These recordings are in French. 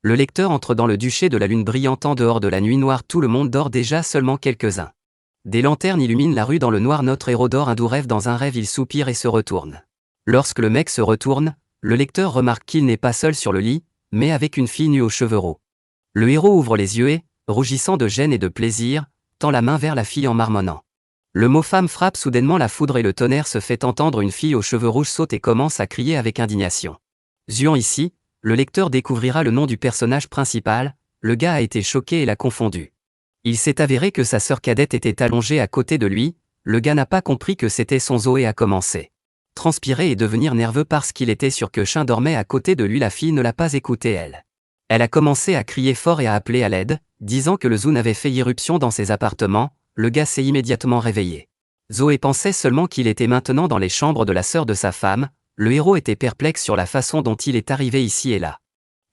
Le lecteur entre dans le duché de la lune brillante en dehors de la nuit noire, tout le monde dort déjà, seulement quelques-uns. Des lanternes illuminent la rue dans le noir, notre héros dort un doux rêve, dans un rêve il soupire et se retourne. Lorsque le mec se retourne, le lecteur remarque qu'il n'est pas seul sur le lit, mais avec une fille nue aux cheveux roux. Le héros ouvre les yeux et, rougissant de gêne et de plaisir, tend la main vers la fille en marmonnant. Le mot femme frappe soudainement, la foudre et le tonnerre se fait entendre, une fille aux cheveux rouges saute et commence à crier avec indignation. Zuan ici, le lecteur découvrira le nom du personnage principal, le gars a été choqué et l'a confondu. Il s'est avéré que sa sœur cadette était allongée à côté de lui, le gars n'a pas compris que c'était son Zoé, a commencé. Transpirer et devenir nerveux parce qu'il était sûr que Shin dormait à côté de lui, la fille ne l'a pas écouté elle. Elle a commencé à crier fort et à appeler à l'aide, disant que le Zoon avait fait irruption dans ses appartements, le gars s'est immédiatement réveillé. Zoé pensait seulement qu'il était maintenant dans les chambres de la sœur de sa femme, le héros était perplexe sur la façon dont il est arrivé ici et là.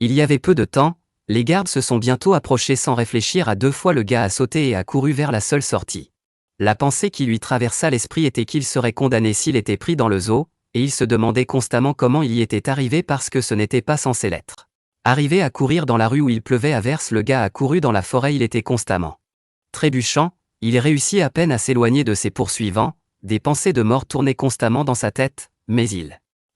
Il y avait peu de temps, les gardes se sont bientôt approchés sans réfléchir à deux fois, le gars a sauté et a couru vers la seule sortie. La pensée qui lui traversa l'esprit était qu'il serait condamné s'il était pris dans le zoo, et il se demandait constamment comment il y était arrivé parce que ce n'était pas censé l'être. Arrivé à courir dans la rue où il pleuvait à verse, le gars a couru dans la forêt, il était constamment trébuchant, il réussit à peine à s'éloigner de ses poursuivants, des pensées de mort tournaient constamment dans sa tête, mais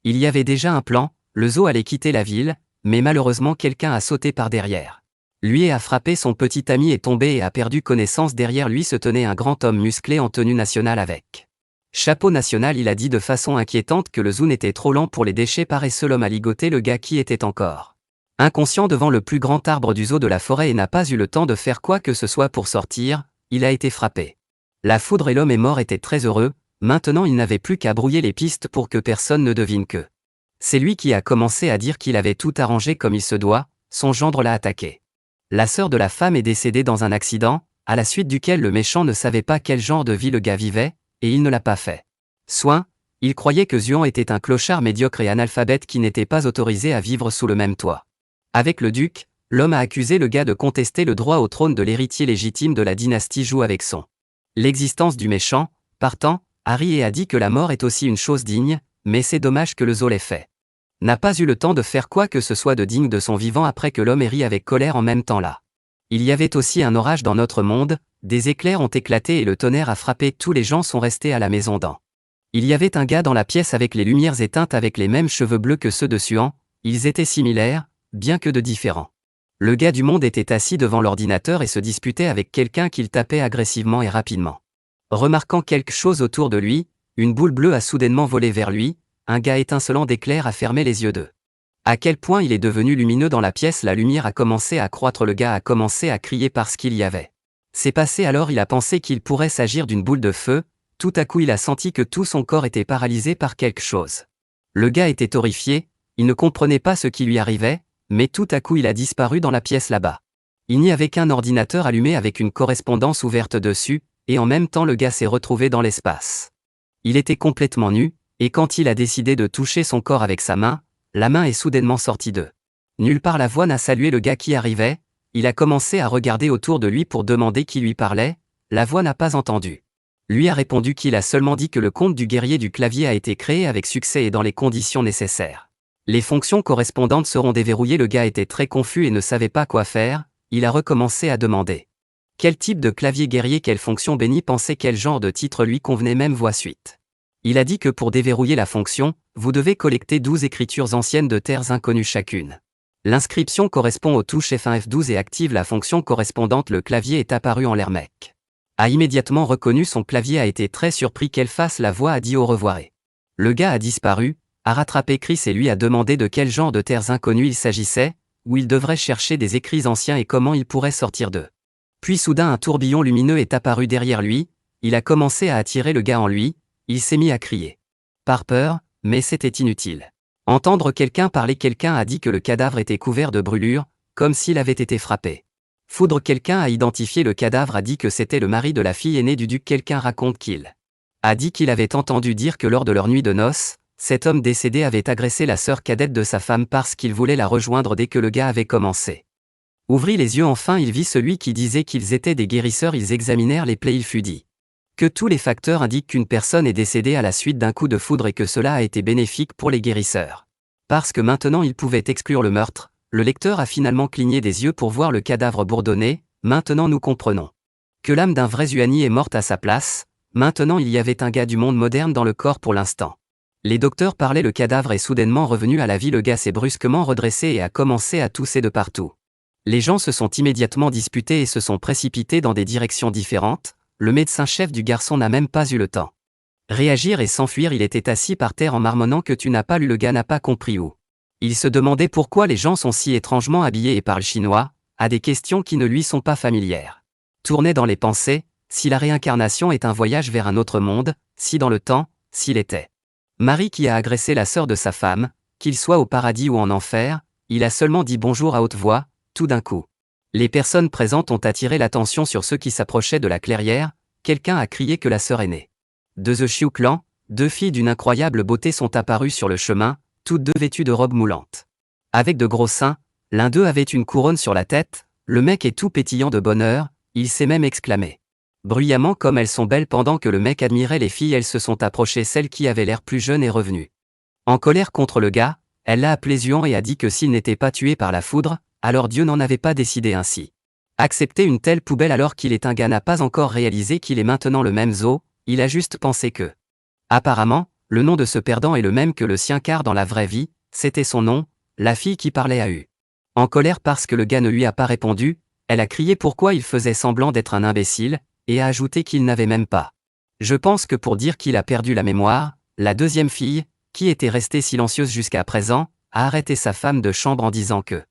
il y avait déjà un plan, le zoo allait quitter la ville, mais malheureusement quelqu'un a sauté par derrière. Lui a frappé son petit ami, est tombé et a perdu connaissance. Derrière lui se tenait un grand homme musclé en tenue nationale avec chapeau national. Il a dit de façon inquiétante que le Zoon était trop lent pour les déchets paresseux. L'homme a ligoté le gars qui était encore inconscient devant le plus grand arbre du zoo de la forêt et n'a pas eu le temps de faire quoi que ce soit pour sortir, il a été frappé. La foudre et l'homme est mort étaient très heureux, maintenant il n'avait plus qu'à brouiller les pistes pour que personne ne devine que c'est lui qui a commencé à dire qu'il avait tout arrangé comme il se doit, son gendre l'a attaqué. La sœur de la femme est décédée dans un accident, à la suite duquel le méchant ne savait pas quel genre de vie le gars vivait, et il ne l'a pas fait soin, il croyait que Zuan était un clochard médiocre et analphabète qui n'était pas autorisé à vivre sous le même toit. Avec le duc, l'homme a accusé le gars de contester le droit au trône de l'héritier légitime de la dynastie Zhou avec l'existence du méchant. Partant, Harry a dit que la mort est aussi une chose digne, mais c'est dommage que le zoo l'ait fait. N'a pas eu le temps de faire quoi que ce soit de digne de son vivant après que l'homme ait ri avec colère en même temps là. Il y avait aussi un orage dans notre monde, des éclairs ont éclaté et le tonnerre a frappé, tous les gens sont restés à la maison dans. Il y avait un gars dans la pièce avec les lumières éteintes avec les mêmes cheveux bleus que ceux de Zuan, ils étaient similaires, bien que de différents. Le gars du monde était assis devant l'ordinateur et se disputait avec quelqu'un qu'il tapait agressivement et rapidement. Remarquant quelque chose autour de lui, une boule bleue a soudainement volé vers lui, un gars étincelant d'éclairs a fermé les yeux d'eux. À quel point il est devenu lumineux dans la pièce, la lumière a commencé à croître, le gars a commencé à crier parce qu'il y avait. C'est passé alors il a pensé qu'il pourrait s'agir d'une boule de feu, tout à coup il a senti que tout son corps était paralysé par quelque chose. Le gars était horrifié, il ne comprenait pas ce qui lui arrivait, mais tout à coup il a disparu dans la pièce là-bas. Il n'y avait qu'un ordinateur allumé avec une correspondance ouverte dessus, et en même temps le gars s'est retrouvé dans l'espace. Il était complètement nu, et quand il a décidé de toucher son corps avec sa main, la main est soudainement sortie d'eux. Nulle part la voix n'a salué le gars qui arrivait, il a commencé à regarder autour de lui pour demander qui lui parlait, la voix n'a pas entendu. Lui a répondu qu'il a seulement dit que le compte du guerrier du clavier a été créé avec succès et dans les conditions nécessaires. Les fonctions correspondantes seront déverrouillées. Le gars était très confus et ne savait pas quoi faire, il a recommencé à demander. Quel type de clavier guerrier, quelle fonction bénie, pensait quel genre de titre lui convenait, même voix suite. Il a dit que pour déverrouiller la fonction, vous devez collecter 12 écritures anciennes de terres inconnues chacune. L'inscription correspond aux touches F1 F12 et active la fonction correspondante. Le clavier est apparu en l'air. Mec a immédiatement reconnu son clavier, a été très surpris qu'elle fasse la voix, a dit au revoir et le gars a disparu, a rattrapé Chris et lui a demandé de quel genre de terres inconnues il s'agissait, où il devrait chercher des écrits anciens et comment il pourrait sortir d'eux. Puis soudain un tourbillon lumineux est apparu derrière lui, il a commencé à attirer le gars en lui, il s'est mis à crier. Par peur, mais c'était inutile. Entendre quelqu'un parler, quelqu'un a dit que le cadavre était couvert de brûlures, comme s'il avait été frappé. Foudre, quelqu'un a identifié le cadavre, a dit que c'était le mari de la fille aînée du duc. Quelqu'un raconte qu'il a dit qu'il avait entendu dire que lors de leur nuit de noces, cet homme décédé avait agressé la sœur cadette de sa femme parce qu'il voulait la rejoindre dès que le gars avait commencé. Ouvrit les yeux, enfin il vit celui qui disait qu'ils étaient des guérisseurs. Ils examinèrent les plaies, il fut dit que tous les facteurs indiquent qu'une personne est décédée à la suite d'un coup de foudre et que cela a été bénéfique pour les guérisseurs. Parce que maintenant ils pouvaient exclure le meurtre, Le lecteur a finalement cligné des yeux pour voir le cadavre bourdonner, maintenant nous comprenons. Que l'âme d'un vrai Zuani est morte à sa place, maintenant il y avait un gars du monde moderne dans le corps pour l'instant. Les docteurs parlaient, le cadavre est soudainement revenu à la vie, le gars s'est brusquement redressé et a commencé à tousser de partout. Les gens se sont immédiatement disputés et se sont précipités dans des directions différentes, le médecin-chef du garçon n'a même pas eu le temps. Réagir et s'enfuir, il était assis par terre en marmonnant que tu n'as pas lu, le gars n'a pas compris où. Il se demandait pourquoi les gens sont si étrangement habillés et parlent chinois, à des questions qui ne lui sont pas familières. Tournait dans les pensées, si la réincarnation est un voyage vers un autre monde, si dans le temps, s'il était Marie qui a agressé la sœur de sa femme, qu'il soit au paradis ou en enfer, il a seulement dit bonjour à haute voix, tout d'un coup. Les personnes présentes ont attiré l'attention sur ceux qui s'approchaient de la clairière, quelqu'un a crié que la sœur aînée de The Xiu Clan, 2 filles d'une incroyable beauté sont apparues sur le chemin, toutes 2 vêtues de robes moulantes. Avec de gros seins, l'un d'eux avait une couronne sur la tête, le mec est tout pétillant de bonheur, il s'est même exclamé bruyamment comme elles sont belles. Pendant que le mec admirait les filles, elles se sont approchées, celle qui avait l'air plus jeune est revenue. En colère contre le gars, elle l'a appelé Zuan et a dit que s'il n'était pas tué par la foudre, alors Dieu n'en avait pas décidé ainsi. Accepter une telle poubelle alors qu'il est un gars n'a pas encore réalisé qu'il est maintenant le même Zo, il a juste pensé que. Apparemment, le nom de ce perdant est le même que le sien car dans la vraie vie, c'était son nom, la fille qui parlait a eu. En colère parce que le gars ne lui a pas répondu, elle a crié pourquoi il faisait semblant d'être un imbécile, et a ajouté qu'il n'avait même pas. Je pense que pour dire qu'il a perdu la mémoire, la deuxième fille, qui était restée silencieuse jusqu'à présent, a arrêté sa femme de chambre en disant que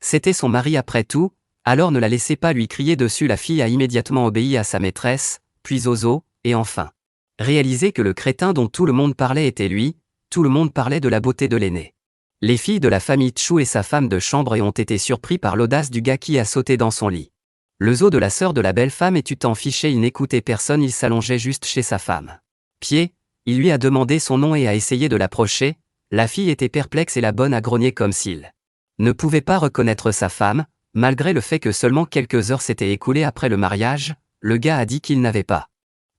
c'était son mari après tout, alors ne la laissez pas lui crier dessus. La fille a immédiatement obéi à sa maîtresse, puis aux os, et enfin réalisé que le crétin dont tout le monde parlait était lui, tout le monde parlait de la beauté de l'aîné. Les filles de la famille Chu et sa femme de chambre ont été surpris par l'audace du gars qui a sauté dans son lit. Le Zo de la sœur de la belle femme et tu t'en fichais, il n'écoutait personne, il s'allongeait juste chez sa femme. Pied, il lui a demandé son nom et a essayé de l'approcher, la fille était perplexe et la bonne a grogné comme s'il ne pouvait pas reconnaître sa femme, malgré le fait que seulement quelques heures s'étaient écoulées après le mariage, le gars a dit qu'il n'avait pas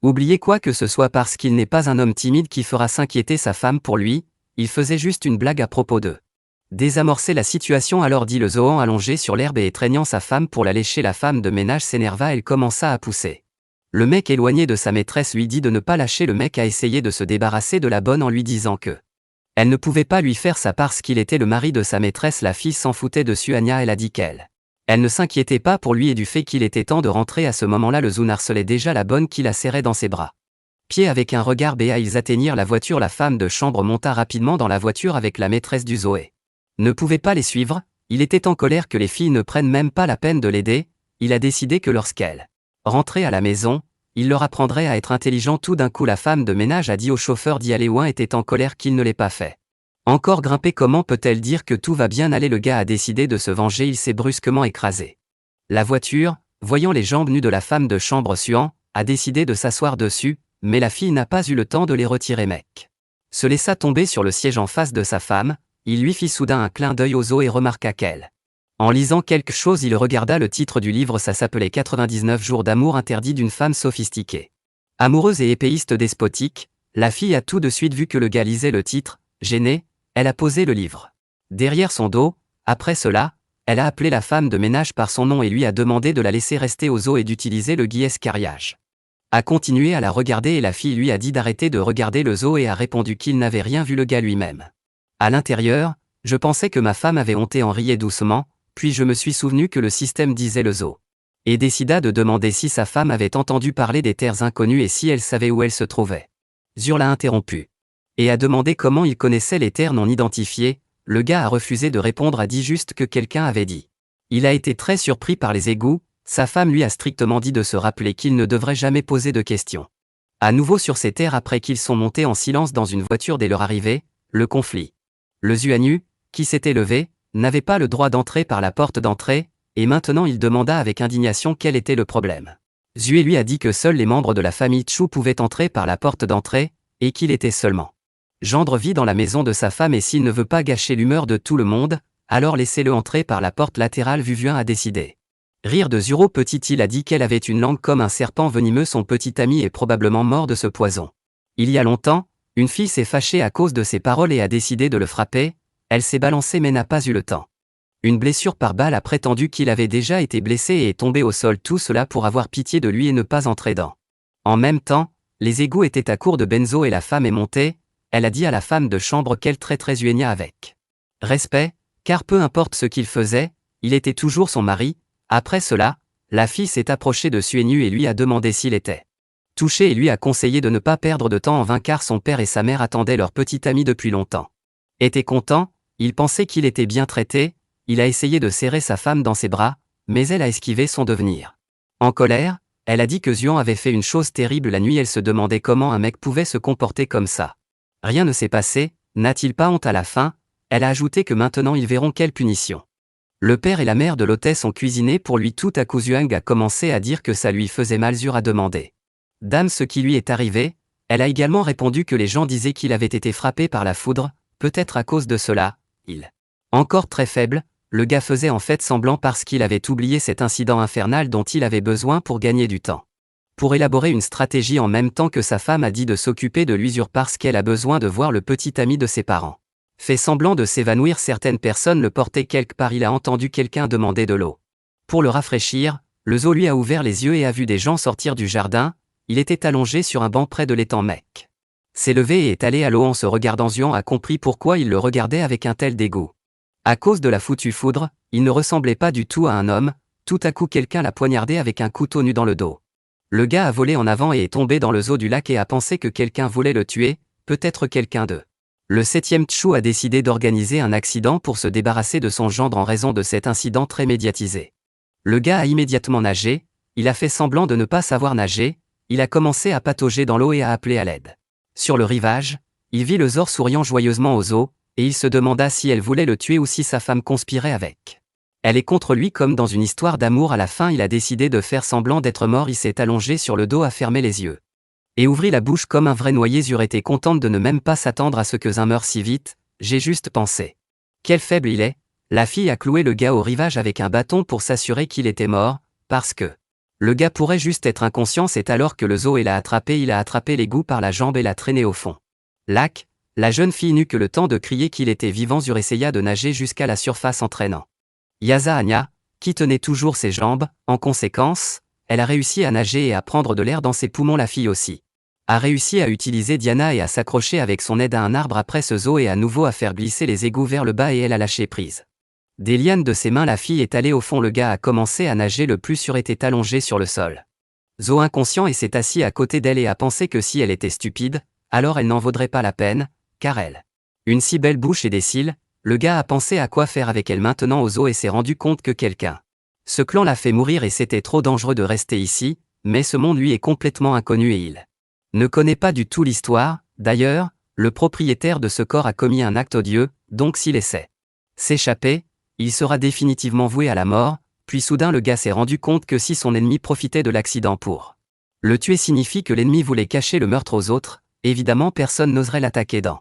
oublié quoi que ce soit parce qu'il n'est pas un homme timide qui fera s'inquiéter sa femme pour lui, il faisait juste une blague à propos d'eux. Désamorcer la situation alors, dit le Zoan allongé sur l'herbe et étreignant sa femme pour la lécher. La femme de ménage s'énerva, elle commença à pousser. Le mec éloigné de sa maîtresse lui dit de ne pas lâcher. Le mec a essayé de se débarrasser de la bonne en lui disant que elle ne pouvait pas lui faire ça parce qu'il était le mari de sa maîtresse. La fille s'en foutait dessus. Anya, elle a dit qu'elle ne s'inquiétait pas pour lui et du fait qu'il était temps de rentrer. À ce moment-là, le Zoun harcelait déjà la bonne qui la serrait dans ses bras. Pied avec un regard béat, ils atteignirent la voiture. La femme de chambre monta rapidement dans la voiture avec la maîtresse du Zoé. Ne pouvait pas les suivre, il était en colère que les filles ne prennent même pas la peine de l'aider, il a décidé que lorsqu'elle rentrait à la maison, il leur apprendrait à être intelligent. Tout d'un coup la femme de ménage a dit au chauffeur d'y aller. Ouin était en colère qu'il ne l'ait pas fait. Encore grimpé, comment peut-elle dire que tout va bien aller? Le gars a décidé de se venger, il s'est brusquement écrasé. La voiture, voyant les jambes nues de la femme de chambre suant, a décidé de s'asseoir dessus, mais la fille n'a pas eu le temps de les retirer. Mec se laissa tomber sur le siège en face de sa femme. Il lui fit soudain un clin d'œil aux os et remarqua qu'elle. En lisant quelque chose, il regarda le titre du livre, ça s'appelait 99 jours d'amour interdit d'une femme sophistiquée. Amoureuse et épéiste despotique, la fille a tout de suite vu que le gars lisait le titre, gênée, elle a posé le livre derrière son dos. Après cela, elle a appelé la femme de ménage par son nom et lui a demandé de la laisser rester aux os et d'utiliser le guiescariage. A continué à la regarder et la fille lui a dit d'arrêter de regarder le zoo et a répondu qu'il n'avait rien vu. Le gars lui-même. À l'intérieur, je pensais que ma femme avait honte et en riait doucement, puis je me suis souvenu que le système disait le Zo. Et décida de demander si sa femme avait entendu parler des terres inconnues et si elle savait où elles se trouvaient. Zur l'a interrompu. Et a demandé comment il connaissait les terres non identifiées. Le gars a refusé de répondre, a dit juste que quelqu'un avait dit. Il a été très surpris par les égouts, sa femme lui a strictement dit de se rappeler qu'il ne devrait jamais poser de questions. À nouveau sur ces terres après qu'ils sont montés en silence dans une voiture dès leur arrivée, le conflit. Le Zuanu, qui s'était levé, n'avait pas le droit d'entrer par la porte d'entrée, et maintenant il demanda avec indignation quel était le problème. Zue lui a dit que seuls les membres de la famille Chu pouvaient entrer par la porte d'entrée, et qu'il était seulement gendre vit dans la maison de sa femme et s'il ne veut pas gâcher l'humeur de tout le monde, alors laissez-le entrer par la porte latérale. Vuvuin a décidé. Rire de Zuro petit, il a dit qu'elle avait une langue comme un serpent venimeux. Son petit ami est probablement mort de ce poison. Il y a longtemps, une fille s'est fâchée à cause de ses paroles et a décidé de le frapper, elle s'est balancée mais n'a pas eu le temps. Une blessure par balle a prétendu qu'il avait déjà été blessé et est tombé au sol, tout cela pour avoir pitié de lui et ne pas entrer dans. En même temps, les égouts étaient à court de benzo et la femme est montée, elle a dit à la femme de chambre qu'elle traiterait Zuenia avec respect, car peu importe ce qu'il faisait, il était toujours son mari. Après cela, la fille s'est approchée de Suenu et lui a demandé s'il était touché et lui a conseillé de ne pas perdre de temps en vain car son père et sa mère attendaient leur petit ami depuis longtemps. Était content, il pensait qu'il était bien traité, il a essayé de serrer sa femme dans ses bras, mais elle a esquivé son devenir. En colère, elle a dit que Zuan avait fait une chose terrible la nuit, elle se demandait comment un mec pouvait se comporter comme ça. Rien ne s'est passé, n'a-t-il pas honte à la fin? Elle a ajouté que maintenant ils verront quelle punition. Le père et la mère de l'hôtesse ont cuisiné pour lui. Tout à coup Zuang a commencé à dire que ça lui faisait mal. Zur a demandé Dame ce qui lui est arrivé. Elle a également répondu que les gens disaient qu'il avait été frappé par la foudre, peut-être à cause de cela, il. Encore très faible, le gars faisait en fait semblant parce qu'il avait oublié cet incident infernal dont il avait besoin pour gagner du temps. Pour élaborer une stratégie en même temps que sa femme a dit de s'occuper de lui Zur parce qu'elle a besoin de voir le petit ami de ses parents. Fait semblant de s'évanouir, certaines personnes le portaient quelque part, il a entendu quelqu'un demander de l'eau. Pour le rafraîchir, le zoo lui a ouvert les yeux et a vu des gens sortir du jardin, il était allongé sur un banc près de l'étang mec. S'est levé et est allé à l'eau en se regardant. Zuan a compris pourquoi il le regardait avec un tel dégoût. À cause de la foutue foudre, il ne ressemblait pas du tout à un homme, tout à coup quelqu'un l'a poignardé avec un couteau nu dans le dos. Le gars a volé en avant et est tombé dans le zoo du lac et a pensé que quelqu'un voulait le tuer, peut-être quelqu'un d'eux. Le 7e Tchou a décidé d'organiser un accident pour se débarrasser de son gendre en raison de cet incident très médiatisé. Le gars a immédiatement nagé, il a fait semblant de ne pas savoir nager, il a commencé à patauger dans l'eau et a appelé à l'aide. Sur le rivage, il vit le Zor souriant joyeusement aux eaux, et il se demanda si elle voulait le tuer ou si sa femme conspirait avec. Elle est contre lui comme dans une histoire d'amour. À la fin il a décidé de faire semblant d'être mort, il s'est allongé sur le dos, a fermé les yeux. Et ouvrit la bouche comme un vrai noyé. Zur était contente de ne même pas s'attendre à ce que Zun meure si vite, j'ai juste pensé. Quel faible il est. La fille a cloué le gars au rivage avec un bâton pour s'assurer qu'il était mort, parce que le gars pourrait juste être inconscient. C'est alors que le zoo l'a attrapé, il a attrapé l'égout par la jambe et l'a traîné au fond. Lac, la jeune fille n'eut que le temps de crier qu'il était vivant. Zur essaya de nager jusqu'à la surface en traînant Yaza Anya, qui tenait toujours ses jambes. En conséquence, elle a réussi à nager et à prendre de l'air dans ses poumons. La fille aussi a réussi à utiliser Diana et à s'accrocher avec son aide à un arbre après ce zoo et à nouveau à faire glisser les égouts vers le bas et elle a lâché prise. Des lianes de ses mains, la fille est allée au fond. Le gars a commencé à nager, le plus sûr était allongé sur le sol. Zo inconscient et s'est assis à côté d'elle et a pensé que si elle était stupide, alors elle n'en vaudrait pas la peine, car elle. Une si belle bouche et des cils, le gars a pensé à quoi faire avec elle maintenant au zoo et s'est rendu compte que quelqu'un. Ce clan l'a fait mourir et c'était trop dangereux de rester ici, mais ce monde lui est complètement inconnu et il ne connaît pas du tout l'histoire. D'ailleurs, le propriétaire de ce corps a commis un acte odieux, donc s'il essaie s'échapper, il sera définitivement voué à la mort. Puis soudain le gars s'est rendu compte que si son ennemi profitait de l'accident pour le tuer signifie que l'ennemi voulait cacher le meurtre aux autres, évidemment personne n'oserait l'attaquer dans.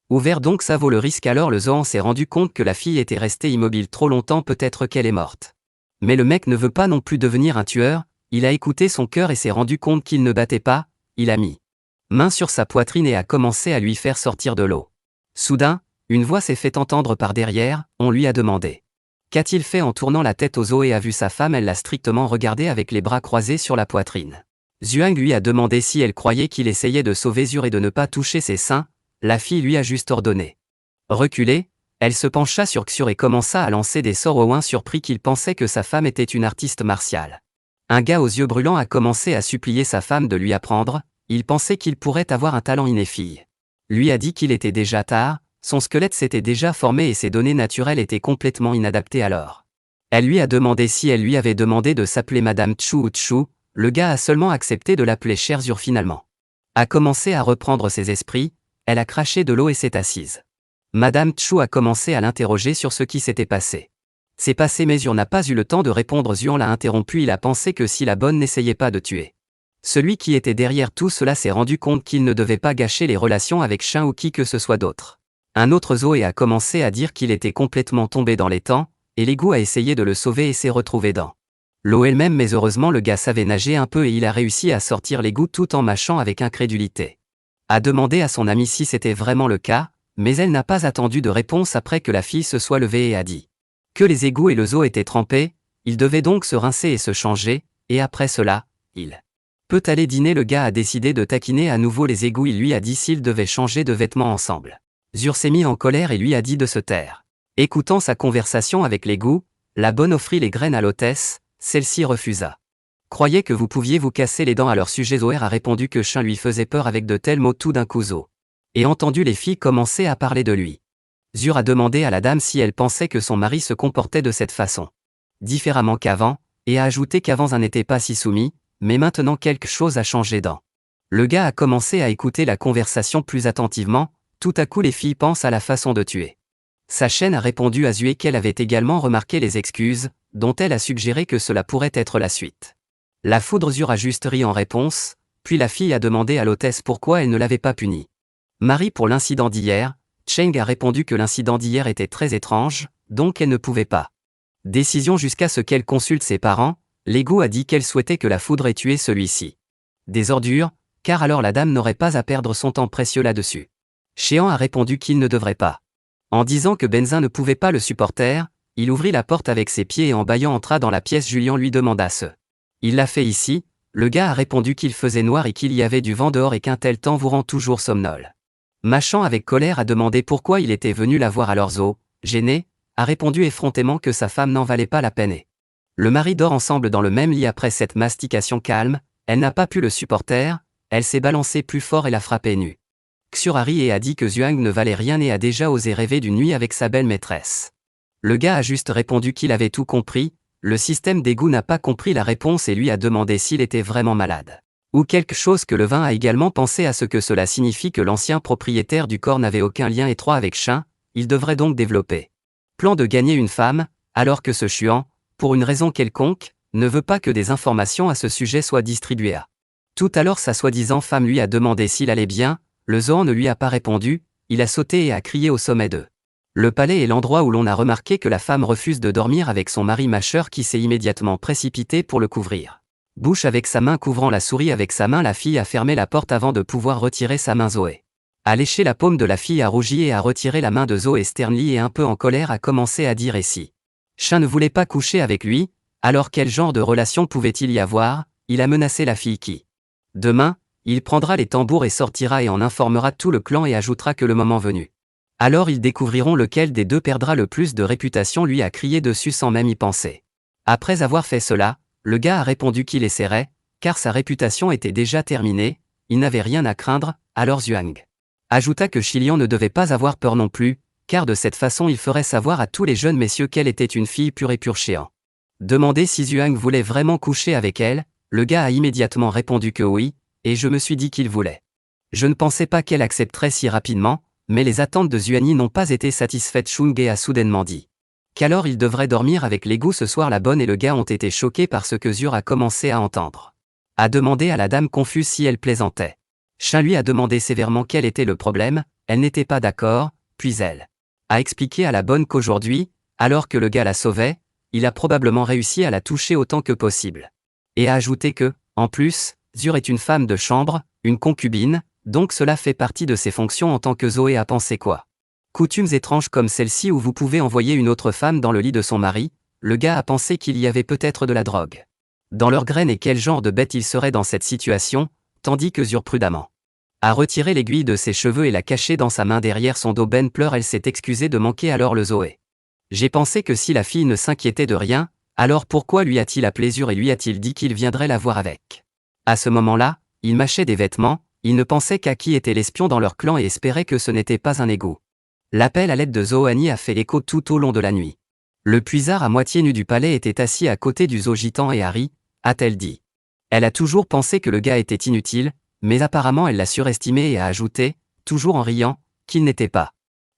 Ouvert donc ça vaut le risque. Alors le Zoan s'est rendu compte que la fille était restée immobile trop longtemps, peut-être qu'elle est morte. Mais le mec ne veut pas non plus devenir un tueur, il a écouté son cœur et s'est rendu compte qu'il ne battait pas, il a mis main sur sa poitrine et a commencé à lui faire sortir de l'eau. Soudain, une voix s'est fait entendre par derrière, on lui a demandé. Qu'a-t-il fait en tournant la tête aux eaux et a vu sa femme, elle l'a strictement regardé avec les bras croisés sur la poitrine. Zuang lui a demandé si elle croyait qu'il essayait de sauver Zur et de ne pas toucher ses seins, la fille lui a juste ordonné. Reculée, elle se pencha sur Xur et commença à lancer des sorts au loin, surpris qu'il pensait que sa femme était une artiste martiale. Un gars aux yeux brûlants a commencé à supplier sa femme de lui apprendre, il pensait qu'il pourrait avoir un talent inné. Fille lui a dit qu'il était déjà tard, son squelette s'était déjà formé et ses données naturelles étaient complètement inadaptées alors. Elle lui a demandé si elle lui avait demandé de s'appeler Madame Tchou ou Tchou, le gars a seulement accepté de l'appeler Cher Zur finalement. A commencé à reprendre ses esprits, elle a craché de l'eau et s'est assise. Madame Tchou a commencé à l'interroger sur ce qui s'était passé. C'est passé mais Zur n'a pas eu le temps de répondre. Zuan l'a interrompu, il a pensé que si la bonne n'essayait pas de tuer celui qui était derrière tout cela, s'est rendu compte qu'il ne devait pas gâcher les relations avec Chien ou qui que ce soit d'autre. Un autre Zoé a commencé à dire qu'il était complètement tombé dans l'étang, et l'égout a essayé de le sauver et s'est retrouvé dans l'eau elle-même, mais heureusement le gars savait nager un peu et il a réussi à sortir l'égout tout en mâchant avec incrédulité. A demandé à son amie si c'était vraiment le cas, mais elle n'a pas attendu de réponse après que la fille se soit levée et a dit Que les égouts et le zoo étaient trempés, il devait donc se rincer et se changer, et après cela, il peut aller dîner. Le gars a décidé de taquiner à nouveau les égouts. Il lui a dit s'ils devaient changer de vêtements ensemble. Zur s'est mis en colère et lui a dit de se taire. Écoutant sa conversation avec l'égout, la bonne offrit les graines à l'hôtesse, celle-ci refusa. Croyez que vous pouviez vous casser les dents à leur sujet. Zoé a répondu que Chien lui faisait peur avec de tels mots. Tout d'un coup Zo et entendu les filles commencer à parler de lui. Zur a demandé à la dame si elle pensait que son mari se comportait de cette façon différemment qu'avant, et a ajouté qu'avant un n'était pas si soumis, mais maintenant quelque chose a changé dans. Le gars a commencé à écouter la conversation plus attentivement. Tout à coup les filles pensent à la façon de tuer. Sa chaîne a répondu à Zué qu'elle avait également remarqué les excuses, dont elle a suggéré que cela pourrait être la suite. La foudre. Zur a juste ri en réponse, puis la fille a demandé à l'hôtesse pourquoi elle ne l'avait pas punie. Marie pour l'incident d'hier, Cheng a répondu que l'incident d'hier était très étrange, donc elle ne pouvait pas. Décision jusqu'à ce qu'elle consulte ses parents. L'égout a dit qu'elle souhaitait que la foudre ait tué celui-ci. Des ordures, car alors la dame n'aurait pas à perdre son temps précieux là-dessus. Chéan a répondu qu'il ne devrait pas. En disant que Benzin ne pouvait pas le supporter, il ouvrit la porte avec ses pieds et en bâillant entra dans la pièce. Julien lui demanda ce. Il l'a fait ici. Le gars a répondu qu'il faisait noir et qu'il y avait du vent dehors et qu'un tel temps vous rend toujours somnole. Machan avec colère a demandé pourquoi il était venu la voir. Alors Zo, gêné, a répondu effrontément que sa femme n'en valait pas la peine et le mari dort ensemble dans le même lit. Après cette mastication calme, elle n'a pas pu le supporter, elle s'est balancée plus fort et l'a frappé nu. Xur a ri et a dit que Zhuang ne valait rien et a déjà osé rêver d'une nuit avec sa belle maîtresse. Le gars a juste répondu qu'il avait tout compris. Le système d'égout n'a pas compris la réponse et lui a demandé s'il était vraiment malade. Ou quelque chose. Que le vin a également pensé à ce que cela signifie que l'ancien propriétaire du corps n'avait aucun lien étroit avec Shin, il devrait donc développer plan de gagner une femme, alors que ce Chuan, pour une raison quelconque, ne veut pas que des informations à ce sujet soient distribuées à. Tout alors sa soi-disant femme lui a demandé s'il allait bien, le Zoan ne lui a pas répondu, il a sauté et a crié au sommet d'eux. Le palais est l'endroit où l'on a remarqué que la femme refuse de dormir avec son mari Mâcheur qui s'est immédiatement précipité pour le couvrir. Bouche avec sa main couvrant la souris avec sa main. La fille a fermé la porte avant de pouvoir retirer sa main. Zoé a léché la paume de la fille, a rougi et a retiré la main de Zo et Sternly et un peu en colère a commencé à dire et si Shin ne voulait pas coucher avec lui, alors quel genre de relation pouvait-il y avoir? Il a menacé la fille qui demain, il prendra les tambours et sortira et en informera tout le clan et ajoutera que le moment venu. Alors ils découvriront lequel des deux perdra le plus de réputation. Lui a crié dessus sans même y penser. Après avoir fait cela, le gars a répondu qu'il essaierait, car sa réputation était déjà terminée, il n'avait rien à craindre. Alors Zhuang ajouta que Chilian ne devait pas avoir peur non plus, car de cette façon il ferait savoir à tous les jeunes messieurs qu'elle était une fille pure et pure. Chéan demandé si Zhuang voulait vraiment coucher avec elle, le gars a immédiatement répondu que oui, et je me suis dit qu'il voulait. Je ne pensais pas qu'elle accepterait si rapidement, mais les attentes de Zhuani n'ont pas été satisfaites. Chunge a soudainement dit qu'alors il devrait dormir avec l'égout ce soir. La bonne et le gars ont été choqués par ce que Zur a commencé à entendre. A demandé à la dame confuse si elle plaisantait. Shin lui a demandé sévèrement quel était le problème, elle n'était pas d'accord, puis elle a expliqué à la bonne qu'aujourd'hui, alors que le gars la sauvait, il a probablement réussi à la toucher autant que possible. Et a ajouté que, en plus, Zur est une femme de chambre, une concubine, donc cela fait partie de ses fonctions en tant que Zoé. A pensé quoi? Coutumes étranges comme celle-ci où vous pouvez envoyer une autre femme dans le lit de son mari, le gars a pensé qu'il y avait peut-être de la drogue dans leurs graines et quel genre de bête il serait dans cette situation, tandis que Zur prudemment a retiré l'aiguille de ses cheveux et l'a cachée dans sa main derrière son dos. Ben pleure, elle s'est excusée de manquer alors le Zoé. J'ai pensé que si la fille ne s'inquiétait de rien, alors pourquoi lui a-t-il appelé Zur et lui a-t-il dit qu'il viendrait la voir avec? À ce moment-là, il mâchait des vêtements, il ne pensait qu'à qui était l'espion dans leur clan et espérait que ce n'était pas un égout. L'appel à l'aide de Zoani a fait l'écho tout au long de la nuit. Le puisard à moitié nu du palais était assis à côté du Zo gitan et Harry, a-t-elle dit. Elle a toujours pensé que le gars était inutile, mais apparemment elle l'a surestimé et a ajouté, toujours en riant, qu'il n'était pas.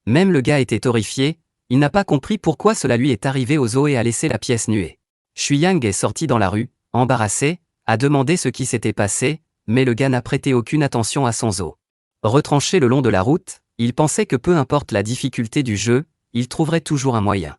Même le gars était horrifié, il n'a pas compris pourquoi cela lui est arrivé au Zo et a laissé la pièce nuée. Shuyang est sorti dans la rue, embarrassé, a demandé ce qui s'était passé, mais le gars n'a prêté aucune attention à son Zo. Retranché le long de la route, il pensait que peu importe la difficulté du jeu, il trouverait toujours un moyen.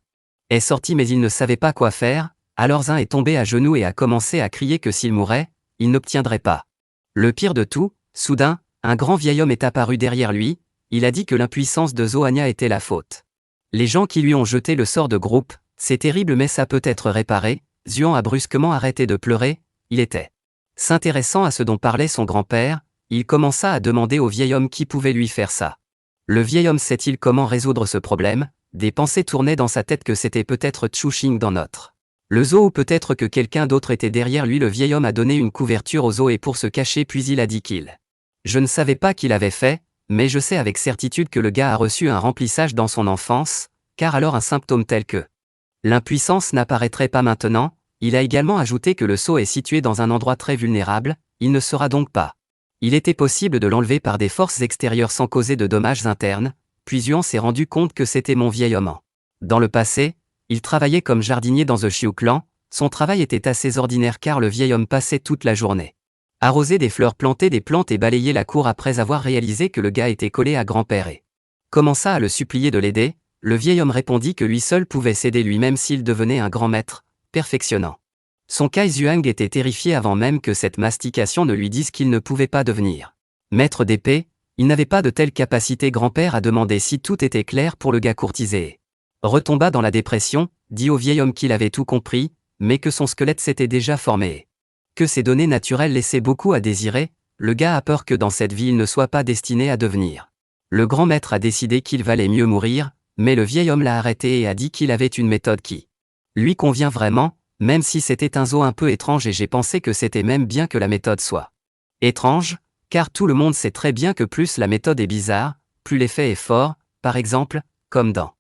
Est sorti mais il ne savait pas quoi faire, alors Zin est tombé à genoux et a commencé à crier que s'il mourait, il n'obtiendrait pas. Le pire de tout, soudain, un grand vieil homme est apparu derrière lui, il a dit que l'impuissance de Zoania était la faute. Les gens qui lui ont jeté le sort de groupe, C'est terrible mais ça peut être réparé. Xuan a brusquement arrêté de pleurer, il était. S'intéressant à ce dont parlait son grand-père, il commença à demander au vieil homme qui pouvait lui faire ça. Le vieil homme sait-il comment résoudre ce problème? Des pensées tournaient dans sa tête que c'était peut-être Chuxing dans notre le zoo ou peut-être que quelqu'un d'autre était derrière lui. Le vieil homme a donné une couverture au zoo et pour se cacher puis il a dit qu'il. Je ne savais pas qu'il avait fait, mais je sais avec certitude que le gars a reçu un remplissage dans son enfance, car alors un symptôme tel que l'impuissance n'apparaîtrait pas maintenant. Il a également ajouté que le sceau est situé dans un endroit très vulnérable, il ne sera donc pas. Il était possible de l'enlever par des forces extérieures sans causer de dommages internes, puis Xuan s'est rendu compte que c'était mon vieil homme. Dans le passé, il travaillait comme jardinier dans The Xiu Clan, son travail était assez ordinaire car le vieil homme passait toute la journée. Arroser des fleurs, planter des plantes et balayer la cour après avoir réalisé que le gars était collé à grand-père et commença à le supplier de l'aider. Le vieil homme répondit que lui seul pouvait s'aider lui-même s'il devenait un grand maître, perfectionnant. Son Kai Xuang était terrifié avant même que cette mastication ne lui dise qu'il ne pouvait pas devenir maître d'épée. Il n'avait pas de telle capacité. Grand-père a demandé si tout était clair pour le gars courtisé. Retomba dans la dépression, dit au vieil homme qu'il avait tout compris, mais que son squelette s'était déjà formé. Que ses données naturelles laissaient beaucoup à désirer, le gars a peur que dans cette vie il ne soit pas destiné à devenir. Le grand maître a décidé qu'il valait mieux mourir, mais le vieil homme l'a arrêté et a dit qu'il avait une méthode qui lui convient vraiment, même si c'était un zoo un peu étrange et j'ai pensé que c'était même bien que la méthode soit étrange, car tout le monde sait très bien que plus la méthode est bizarre, plus l'effet est fort, par exemple, comme dans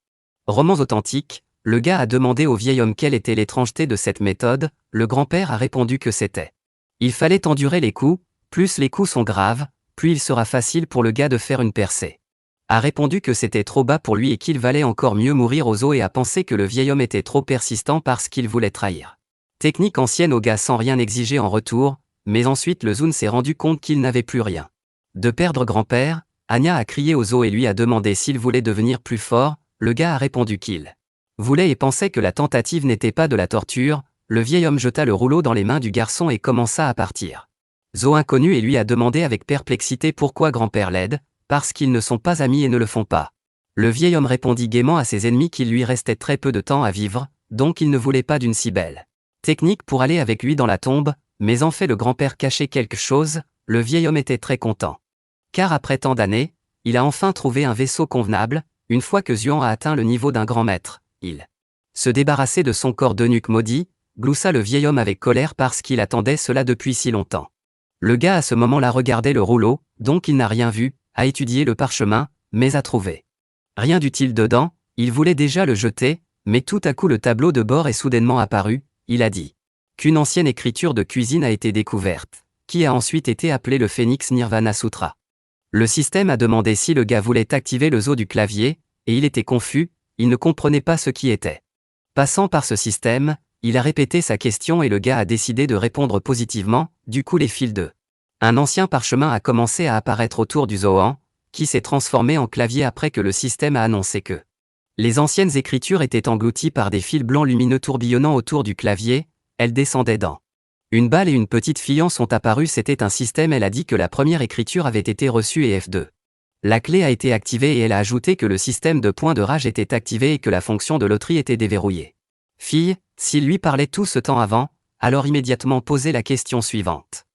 Romans authentiques, le gars a demandé au vieil homme quelle était l'étrangeté de cette méthode, le grand-père a répondu que c'était. Il fallait endurer les coups, plus les coups sont graves, plus il sera facile pour le gars de faire une percée. A répondu que c'était trop bas pour lui et qu'il valait encore mieux mourir au zoo et a pensé que le vieil homme était trop persistant parce qu'il voulait trahir. Technique ancienne au gars sans rien exiger en retour, mais ensuite le Zun s'est rendu compte qu'il n'avait plus rien. De perdre grand-père, Anya a crié au zoo et lui a demandé s'il voulait devenir plus fort. Le gars a répondu qu'il voulait et pensait que la tentative n'était pas de la torture. Le vieil homme jeta le rouleau dans les mains du garçon et commença à partir. Zo inconnu et lui a demandé avec perplexité pourquoi grand-père l'aide, parce qu'ils ne sont pas amis et ne le font pas. Le vieil homme répondit gaiement à ses ennemis qu'il lui restait très peu de temps à vivre, donc il ne voulait pas d'une si belle technique pour aller avec lui dans la tombe, mais en fait le grand-père cachait quelque chose. Le vieil homme était très content. Car après tant d'années, il a enfin trouvé un vaisseau convenable. Une fois que Xuan a atteint le niveau d'un grand maître, il se débarrassait de son corps d'eunuque maudit, gloussa le vieil homme avec colère parce qu'il attendait cela depuis si longtemps. Le gars à ce moment-là regardait le rouleau, donc il n'a rien vu, a étudié le parchemin, mais a trouvé rien d'utile dedans. Il voulait déjà le jeter, mais tout à coup le tableau de bord est soudainement apparu. Il a dit qu'une ancienne écriture de cuisine a été découverte, qui a ensuite été appelée le Phoenix Nirvana Sutra. Le système a demandé si le gars voulait activer le zoo du clavier, et il était confus, il ne comprenait pas ce qui était. Passant par ce système, il a répété sa question et le gars a décidé de répondre positivement. Du coup les fils de un ancien parchemin a commencé à apparaître autour du Zoan, qui s'est transformé en clavier après que le système a annoncé que les anciennes écritures étaient englouties par des fils blancs lumineux tourbillonnant autour du clavier. Elles descendaient dans une balle et une petite fille en sont apparues. C'était un système. Elle a dit que la première écriture avait été reçue et F2. La clé a été activée et elle a ajouté que le système de points de rage était activé et que la fonction de loterie était déverrouillée. Fille, s'il lui parlait tout ce temps avant, alors immédiatement poser la question suivante.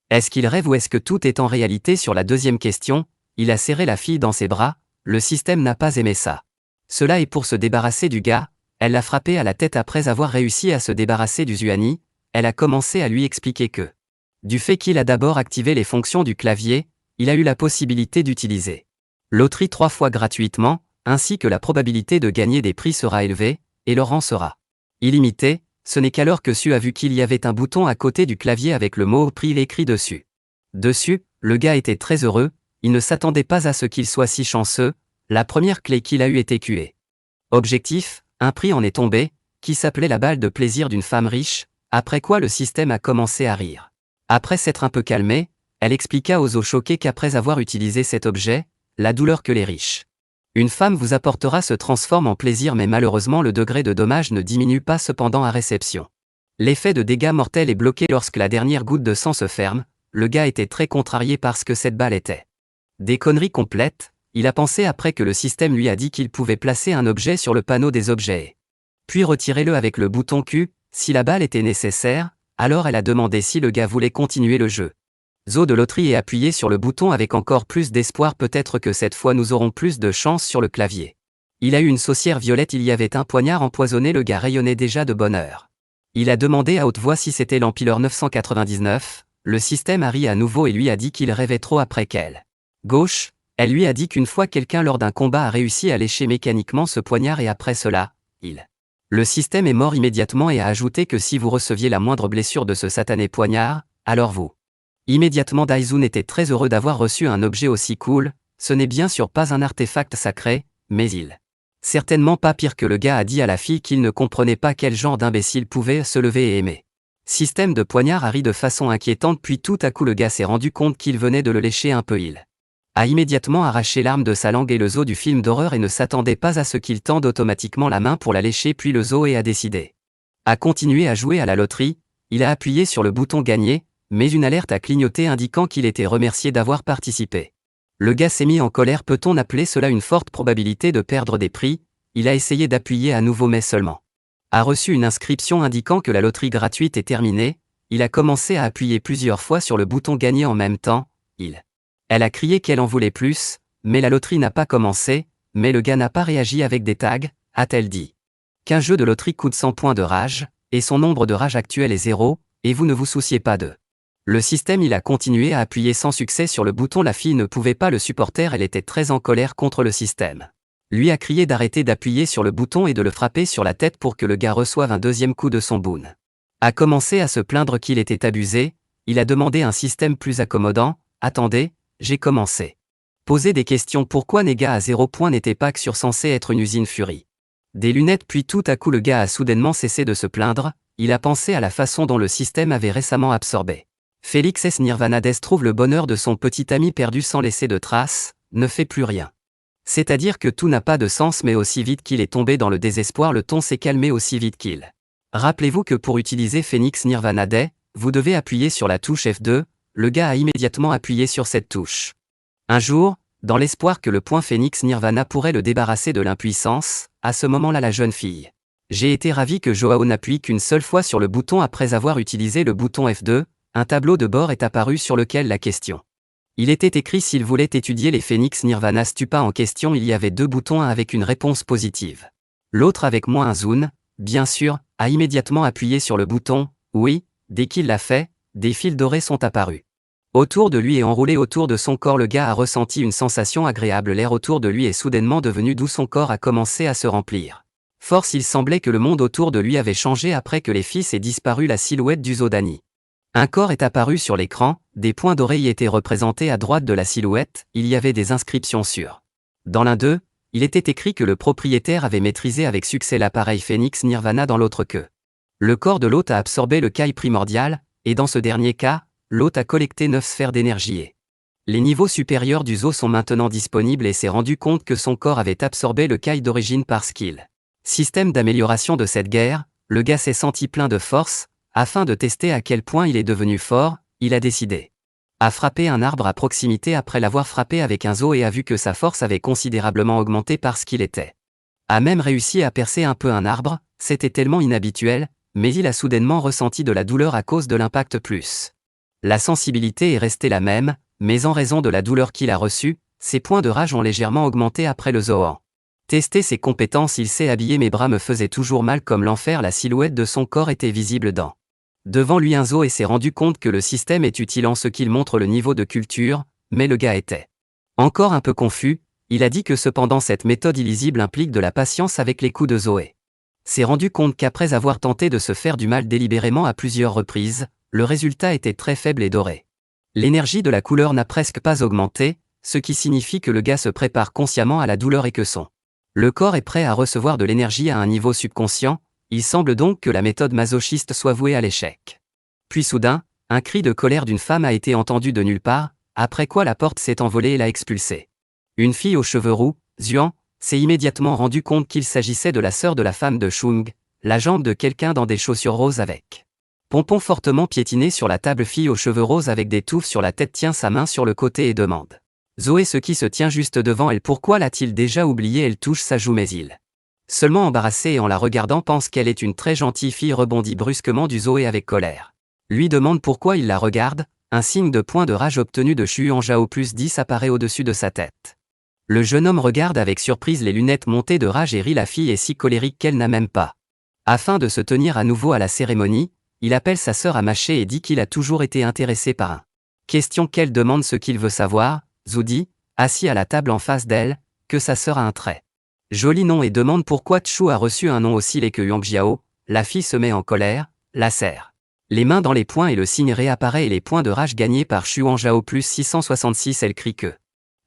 Est-ce qu'il rêve ou est-ce que tout est en réalité? Sur la deuxième question, il a serré la fille dans ses bras. Le système n'a pas aimé ça. Cela est pour se débarrasser du gars. Elle l'a frappé à la tête après avoir réussi à se débarrasser du Zuani. Elle a commencé à lui expliquer que, du fait qu'il a d'abord activé les fonctions du clavier, il a eu la possibilité d'utiliser loterie 3 fois gratuitement, ainsi que la probabilité de gagner des prix sera élevée, et le rang sera illimité. Ce n'est qu'alors que Su a vu qu'il y avait un bouton à côté du clavier avec le mot prix écrit dessus. Dessus, le gars était très heureux, il ne s'attendait pas à ce qu'il soit si chanceux. La première clé qu'il a eue était QE. Objectif, un prix en est tombé, qui s'appelait la balle de plaisir d'une femme riche. Après quoi le système a commencé à rire. Après s'être un peu calmé, elle expliqua aux eaux choqués qu'après avoir utilisé cet objet, la douleur que les riches une femme vous apportera se transforme en plaisir, mais malheureusement le degré de dommage ne diminue pas cependant à réception. L'effet de dégâts mortels est bloqué lorsque la dernière goutte de sang se ferme. Le gars était très contrarié parce que cette balle était des conneries complètes. Il a pensé après que le système lui a dit qu'il pouvait placer un objet sur le panneau des objets. Puis retirez-le avec le bouton Q, si la balle était nécessaire, alors elle a demandé si le gars voulait continuer le jeu. Zo de loterie et appuyez sur le bouton avec encore plus d'espoir, peut-être que cette fois nous aurons plus de chance sur le clavier. Il a eu une saucière violette, il y avait un poignard empoisonné, le gars rayonnait déjà de bonheur. Il a demandé à haute voix si c'était l'Empileur 999, le système a ri à nouveau et lui a dit qu'il rêvait trop après qu'elle. Gauche, elle lui a dit qu'une fois quelqu'un lors d'un combat a réussi à lécher mécaniquement ce poignard et après cela, le système est mort immédiatement et a ajouté que si vous receviez la moindre blessure de ce satané poignard, alors vous. Immédiatement Daizun était très heureux d'avoir reçu un objet aussi cool, ce n'est bien sûr pas un artefact sacré, mais certainement pas pire que le gars a dit à la fille qu'il ne comprenait pas quel genre d'imbécile pouvait se lever et aimer. Système de poignard a ri de façon inquiétante, puis tout à coup le gars s'est rendu compte qu'il venait de le lécher un peu. Il a immédiatement arraché l'arme de sa langue et le zo du film d'horreur et ne s'attendait pas à ce qu'il tende automatiquement la main pour la lécher, puis le zo a décidé à continuer à jouer à la loterie. Il a appuyé sur le bouton gagner, mais une alerte a clignoté indiquant qu'il était remercié d'avoir participé. Le gars s'est mis en colère, peut-on appeler cela une forte probabilité de perdre des prix? Il a essayé d'appuyer à nouveau mais seulement a reçu une inscription indiquant que la loterie gratuite est terminée. Il a commencé à appuyer plusieurs fois sur le bouton gagner en même temps. Elle a crié qu'elle en voulait plus, mais la loterie n'a pas commencé, mais le gars n'a pas réagi avec des tags, a-t-elle dit. Qu'un jeu de loterie coûte 100 points de rage, et son nombre de rage actuel est 0, et vous ne vous souciez pas d'eux. Le système il a continué à appuyer sans succès sur le bouton, la fille ne pouvait pas le supporter, elle était très en colère contre le système. Lui a crié d'arrêter d'appuyer sur le bouton et de le frapper sur la tête pour que le gars reçoive un deuxième coup de son boon. A commencé à se plaindre qu'il était abusé, il a demandé un système plus accommodant. Attendez, j'ai commencé. Poser des questions, pourquoi Nega à 0 points n'était pas que censé être une usine Fury. Des lunettes, puis tout à coup le gars a soudainement cessé de se plaindre, il a pensé à la façon dont le système avait récemment absorbé. Félix S. Nirvanades trouve le bonheur de son petit ami perdu sans laisser de traces, ne fait plus rien. C'est-à-dire que tout n'a pas de sens, mais aussi vite qu'il est tombé dans le désespoir, le ton s'est calmé aussi vite qu'il. Rappelez-vous que pour utiliser Phoenix Nirvanade, vous devez appuyer sur la touche F2, le gars a immédiatement appuyé sur cette touche. Un jour, dans l'espoir que le point Phoenix Nirvana pourrait le débarrasser de l'impuissance, à ce moment-là la jeune fille. J'ai été ravi que Joao n'appuie qu'une seule fois sur le bouton après avoir utilisé le bouton F2, un tableau de bord est apparu sur lequel la question. Il était écrit s'il voulait étudier les Phoenix Nirvana Stupa en question, il y avait deux boutons, un avec une réponse positive. L'autre avec moins un zoom, bien sûr, a immédiatement appuyé sur le bouton, oui, dès qu'il l'a fait, des fils dorés sont apparus. Autour de lui et enroulés autour de son corps, le gars a ressenti une sensation agréable, l'air autour de lui est soudainement devenu doux, son corps a commencé à se remplir. Force, il semblait que le monde autour de lui avait changé après que les fils aient disparu, la silhouette du Zodani. Un corps est apparu sur l'écran, des points dorés y étaient représentés à droite de la silhouette, il y avait des inscriptions sur. Dans l'un d'eux, il était écrit que le propriétaire avait maîtrisé avec succès l'appareil Phoenix Nirvana, dans l'autre que le corps de l'hôte a absorbé le kai primordial, et dans ce dernier cas, l'hôte a collecté 9 sphères d'énergie. Les niveaux supérieurs du Zo sont maintenant disponibles et s'est rendu compte que son corps avait absorbé le kai d'origine par skill. Système d'amélioration de cette guerre, le gars s'est senti plein de force. Afin de tester à quel point il est devenu fort, il a décidé à frapper un arbre à proximité après l'avoir frappé avec un Zo et a vu que sa force avait considérablement augmenté parce qu'il était. A même réussi à percer un peu un arbre, c'était tellement inhabituel, mais il a soudainement ressenti de la douleur à cause de l'impact plus. La sensibilité est restée la même, mais en raison de la douleur qu'il a reçue, ses points de rage ont légèrement augmenté après le Zoan. Tester ses compétences, il s'est habillé, mes bras me faisaient toujours mal comme l'enfer, la silhouette de son corps était visible devant lui un Zo et s'est rendu compte que le système est utile en ce qu'il montre le niveau de culture, mais le gars était encore un peu confus, il a dit que cependant cette méthode illisible implique de la patience avec les coups de Zoé. S'est rendu compte qu'après avoir tenté de se faire du mal délibérément à plusieurs reprises, le résultat était très faible et doré. L'énergie de la couleur n'a presque pas augmenté, ce qui signifie que le gars se prépare consciemment à la douleur et que le corps est prêt à recevoir de l'énergie à un niveau subconscient. Il semble donc que la méthode masochiste soit vouée à l'échec. Puis soudain, un cri de colère d'une femme a été entendu de nulle part, après quoi la porte s'est envolée et l'a expulsé. Une fille aux cheveux roux, Zuan, s'est immédiatement rendu compte qu'il s'agissait de la sœur de la femme de Chung, la jambe de quelqu'un dans des chaussures roses avec pompons fortement piétinés sur la table. Fille aux cheveux roses avec des touffes sur la tête tient sa main sur le côté et demande. Zoé ce qui se tient juste devant elle, pourquoi l'a-t-il déjà oublié? Elle touche sa joue mais il Seulement embarrassée et en la regardant pense qu'elle est une très gentille fille rebondit brusquement du Zoé avec colère. Lui demande pourquoi il la regarde, un signe de point de rage obtenu de Xuanzhao plus 10 apparaît au-dessus de sa tête. Le jeune homme regarde avec surprise les lunettes montées de rage et rit la fille est si colérique qu'elle n'a même pas. Afin de se tenir à nouveau à la cérémonie, il appelle sa sœur à mâcher et dit qu'il a toujours été intéressé par un. Question qu'elle demande ce qu'il veut savoir, Zhou dit, assis à la table en face d'elle, que sa sœur a un très joli nom et demande pourquoi Chu a reçu un nom aussi laid que Yangjiao. La fille se met en colère, la serre les mains dans les poings et le signe réapparaît et les points de rage gagnés par Xuanzhao plus 666 elle crie que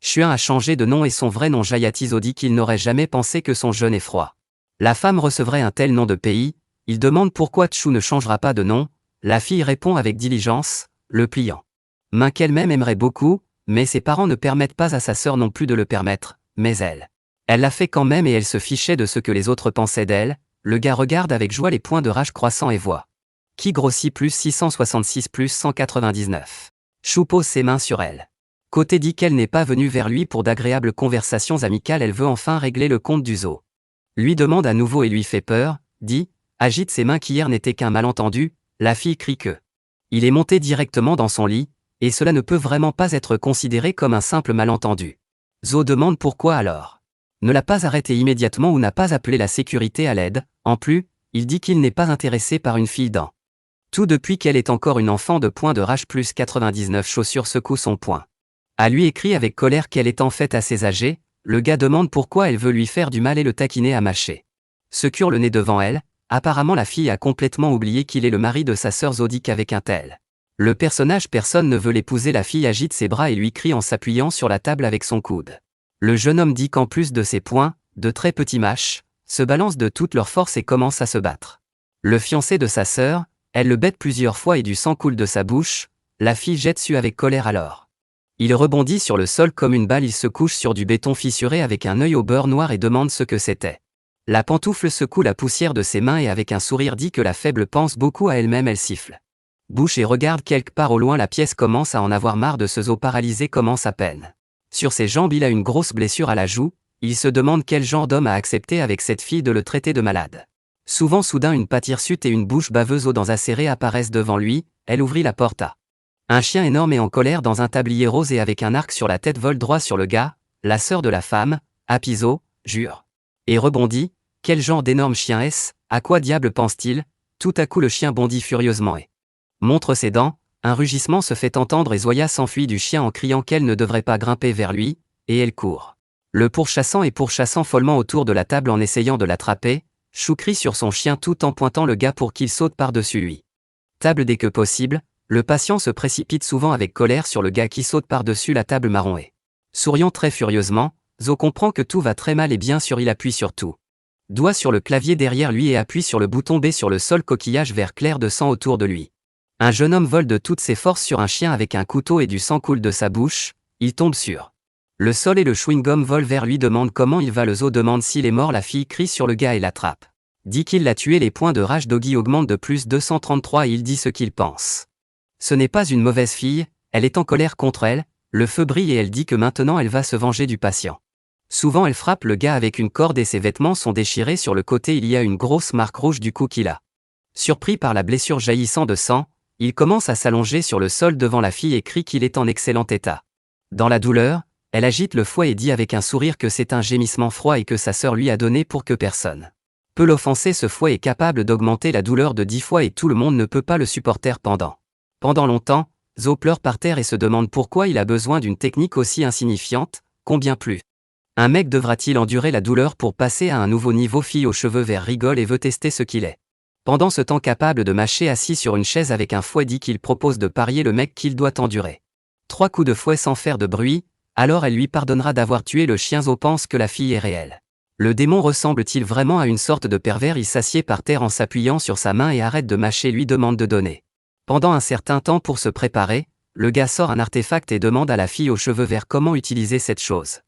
Xuan a changé de nom et son vrai nom Jayati Zhou dit qu'il n'aurait jamais pensé que son jeune effroi. La femme recevrait un tel nom de pays, il demande pourquoi Chu ne changera pas de nom, la fille répond avec diligence, le pliant. Main qu'elle-même aimerait beaucoup, mais ses parents ne permettent pas à sa sœur non plus de le permettre, mais elle l'a fait quand même et elle se fichait de ce que les autres pensaient d'elle, le gars regarde avec joie les points de rage croissants et voit. Qui grossit plus 666 plus 199. Chu pose ses mains sur elle. Côté dit qu'elle n'est pas venue vers lui pour d'agréables conversations amicales elle veut enfin régler le compte du zoo. Lui demande à nouveau et lui fait peur, dit, agite ses mains qu'hier n'était qu'un malentendu, la fille crie que. Il est monté directement dans son lit, et cela ne peut vraiment pas être considéré comme un simple malentendu. Zhou demande pourquoi alors. Ne l'a pas arrêté immédiatement ou n'a pas appelé la sécurité à l'aide, en plus, il dit qu'il n'est pas intéressé par une fille dans. Tout depuis qu'elle est encore une enfant de point de rage plus 99 chaussures secoue son poing. À lui écrit avec colère qu'elle est en fait assez âgée, le gars demande pourquoi elle veut lui faire du mal et le taquiner à mâcher. Secure le nez devant elle, apparemment la fille a complètement oublié qu'il est le mari de sa sœur Zodic avec un tel. Le personnage personne ne veut l'épouser la fille agite ses bras et lui crie en s'appuyant sur la table avec son coude. Le jeune homme dit qu'en plus de ses poings, de très petits mâches, se balancent de toute leur force et commencent à se battre. Le fiancé de sa sœur, elle le bête plusieurs fois et du sang coule de sa bouche, la fille jette dessus avec colère alors. Il rebondit sur le sol comme une balle il se couche sur du béton fissuré avec un œil au beurre noir et demande ce que c'était. La pantoufle secoue la poussière de ses mains et avec un sourire dit que la faible pense beaucoup à elle-même elle siffle. Bouche et regarde quelque part au loin la pièce commence à en avoir marre de ce zoo paralysé commence à peine. Sur ses jambes il a une grosse blessure à la joue, il se demande quel genre d'homme a accepté avec cette fille de le traiter de malade. Souvent soudain une patte hirsute et une bouche baveuse aux dents acérées apparaissent devant lui, elle ouvrit la porte à. Un chien énorme et en colère dans un tablier rose et avec un arc sur la tête vole droit sur le gars, la sœur de la femme, Apiso, jure. Et rebondit, quel genre d'énorme chien est-ce, à quoi diable pense-t-il, tout à coup le chien bondit furieusement et montre ses dents, un rugissement se fait entendre et Zoya s'enfuit du chien en criant qu'elle ne devrait pas grimper vers lui, et elle court. Le pourchassant et pourchassant follement autour de la table en essayant de l'attraper, Chou crie sur son chien tout en pointant le gars pour qu'il saute par-dessus lui. Table dès que possible, le patient se précipite souvent avec colère sur le gars qui saute par-dessus la table marron et, souriant très furieusement, Zo comprend que tout va très mal et bien sûr il appuie sur tout. Doigt sur le clavier derrière lui et appuie sur le bouton B sur le sol coquillage vert clair de sang autour de lui. Un jeune homme vole de toutes ses forces sur un chien avec un couteau et du sang coule de sa bouche, il tombe sur le sol et le chewing-gum vole vers lui demande comment il va le Zo demande s'il est mort la fille crie sur le gars et l'attrape. Dit qu'il l'a tué les points de rage Doggy augmentent de plus 233 et il dit ce qu'il pense. Ce n'est pas une mauvaise fille, elle est en colère contre elle, le feu brille et elle dit que maintenant elle va se venger du patient. Souvent elle frappe le gars avec une corde et ses vêtements sont déchirés sur le côté il y a une grosse marque rouge du coup qu'il a. Surpris par la blessure jaillissant de sang, il commence à s'allonger sur le sol devant la fille et crie qu'il est en excellent état. Dans la douleur, elle agite le fouet et dit avec un sourire que c'est un gémissement froid et que sa sœur lui a donné pour que personne peut l'offenser ce fouet est capable d'augmenter la douleur de 10 fois et tout le monde ne peut pas le supporter Pendant longtemps, Zo pleure par terre et se demande pourquoi il a besoin d'une technique aussi insignifiante, combien plus. Un mec devra-t-il endurer la douleur pour passer à un nouveau niveau fille aux cheveux verts rigole et veut tester ce qu'il est. Pendant ce temps capable de mâcher assis sur une chaise avec un fouet dit qu'il propose de parier le mec qu'il doit endurer. 3 coups de fouet sans faire de bruit, alors elle lui pardonnera d'avoir tué le chien Zo pense que la fille est réelle. Le démon ressemble-t-il vraiment à une sorte de pervers il s'assied par terre en s'appuyant sur sa main et arrête de mâcher lui demande de donner. Pendant un certain temps pour se préparer, le gars sort un artefact et demande à la fille aux cheveux verts comment utiliser cette chose.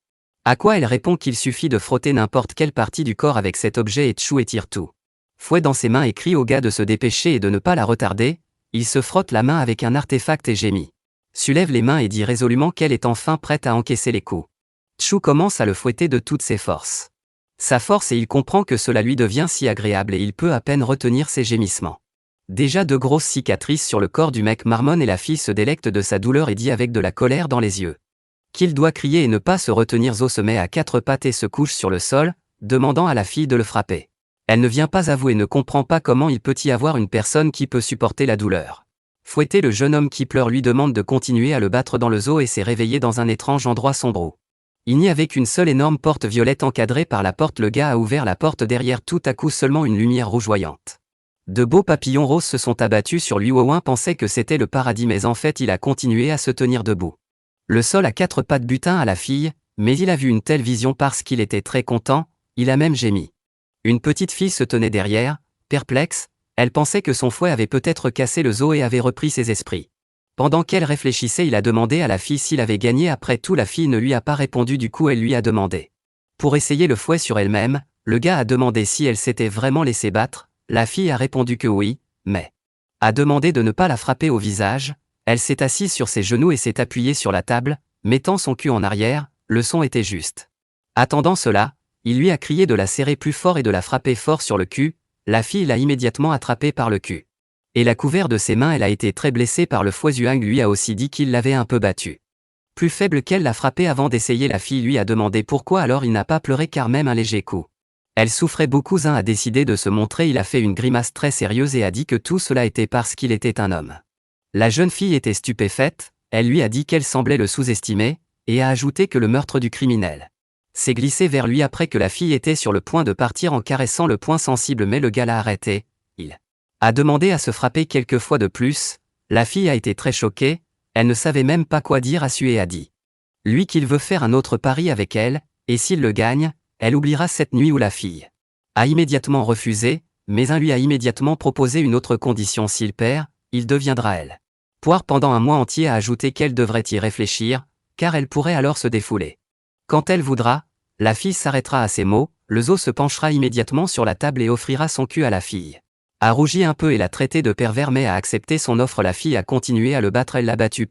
À quoi elle répond qu'il suffit de frotter n'importe quelle partie du corps avec cet objet et Chou étire tout. Fouet dans ses mains et crie au gars de se dépêcher et de ne pas la retarder, il se frotte la main avec un artefact et gémit. Soulève les mains et dit résolument qu'elle est enfin prête à encaisser les coups. Chou commence à le fouetter de toutes ses forces. Sa force et il comprend que cela lui devient si agréable et il peut à peine retenir ses gémissements. Déjà de grosses cicatrices sur le corps du mec marmonne et la fille se délecte de sa douleur et dit avec de la colère dans les yeux qu'il doit crier et ne pas se retenir. Zo se met à quatre pattes et se couche sur le sol, demandant à la fille de le frapper. Elle ne vient pas avouer, ne comprend pas comment il peut y avoir une personne qui peut supporter la douleur. Fouetté, le jeune homme qui pleure lui demande de continuer à le battre dans le zoo et s'est réveillé dans un étrange endroit sombre. Il n'y avait qu'une seule énorme porte violette encadrée par la porte. Le gars a ouvert la porte derrière. Tout à coup seulement une lumière rougeoyante. De beaux papillons roses se sont abattus sur lui. Owen pensait que c'était le paradis mais en fait il a continué à se tenir debout. Le sol à quatre pattes butin à la fille, mais il a vu une telle vision parce qu'il était très content, il a même gémi. Une petite fille se tenait derrière, perplexe, elle pensait que son fouet avait peut-être cassé le zoo et avait repris ses esprits. Pendant qu'elle réfléchissait, il a demandé à la fille s'il avait gagné. Après tout, la fille ne lui a pas répondu, du coup elle lui a demandé. Pour essayer le fouet sur elle-même, le gars a demandé si elle s'était vraiment laissée battre, la fille a répondu que oui, mais a demandé de ne pas la frapper au visage. Elle s'est assise sur ses genoux et s'est appuyée sur la table, mettant son cul en arrière, le son était juste. Attendant cela, il lui a crié de la serrer plus fort et de la frapper fort sur le cul. La fille l'a immédiatement attrapée par le cul. Et l'a couvert de ses mains. Elle a été très blessée par le fouet. Zhuang lui a aussi dit qu'il l'avait un peu battue. Plus faible qu'elle l'a frappée avant d'essayer. La fille lui a demandé pourquoi, alors il n'a pas pleuré car même un léger coup. Elle souffrait beaucoup. Zin a décidé de se montrer. Il a fait une grimace très sérieuse et a dit que tout cela était parce qu'il était un homme. La jeune fille était stupéfaite, elle lui a dit qu'elle semblait le sous-estimer, et a ajouté que le meurtre du criminel s'est glissé vers lui après que la fille était sur le point de partir en caressant le point sensible, mais le gars l'a arrêté. Il a demandé à se frapper quelques fois de plus. La fille a été très choquée, elle ne savait même pas quoi dire. A su et a dit lui qu'il veut faire un autre pari avec elle, et s'il le gagne, elle oubliera cette nuit. Où la fille a immédiatement refusé, mais un lui a immédiatement proposé une autre condition: s'il perd, il deviendra elle. Poire pendant un mois entier. A ajouté qu'elle devrait y réfléchir, car elle pourrait alors se défouler. Quand elle voudra, la fille s'arrêtera à ces mots. Le zoo se penchera immédiatement sur la table et offrira son cul à la fille. A rougi un peu et l'a traité de pervers, mais a accepté son offre. La fille a continué à le battre. Elle l'a battu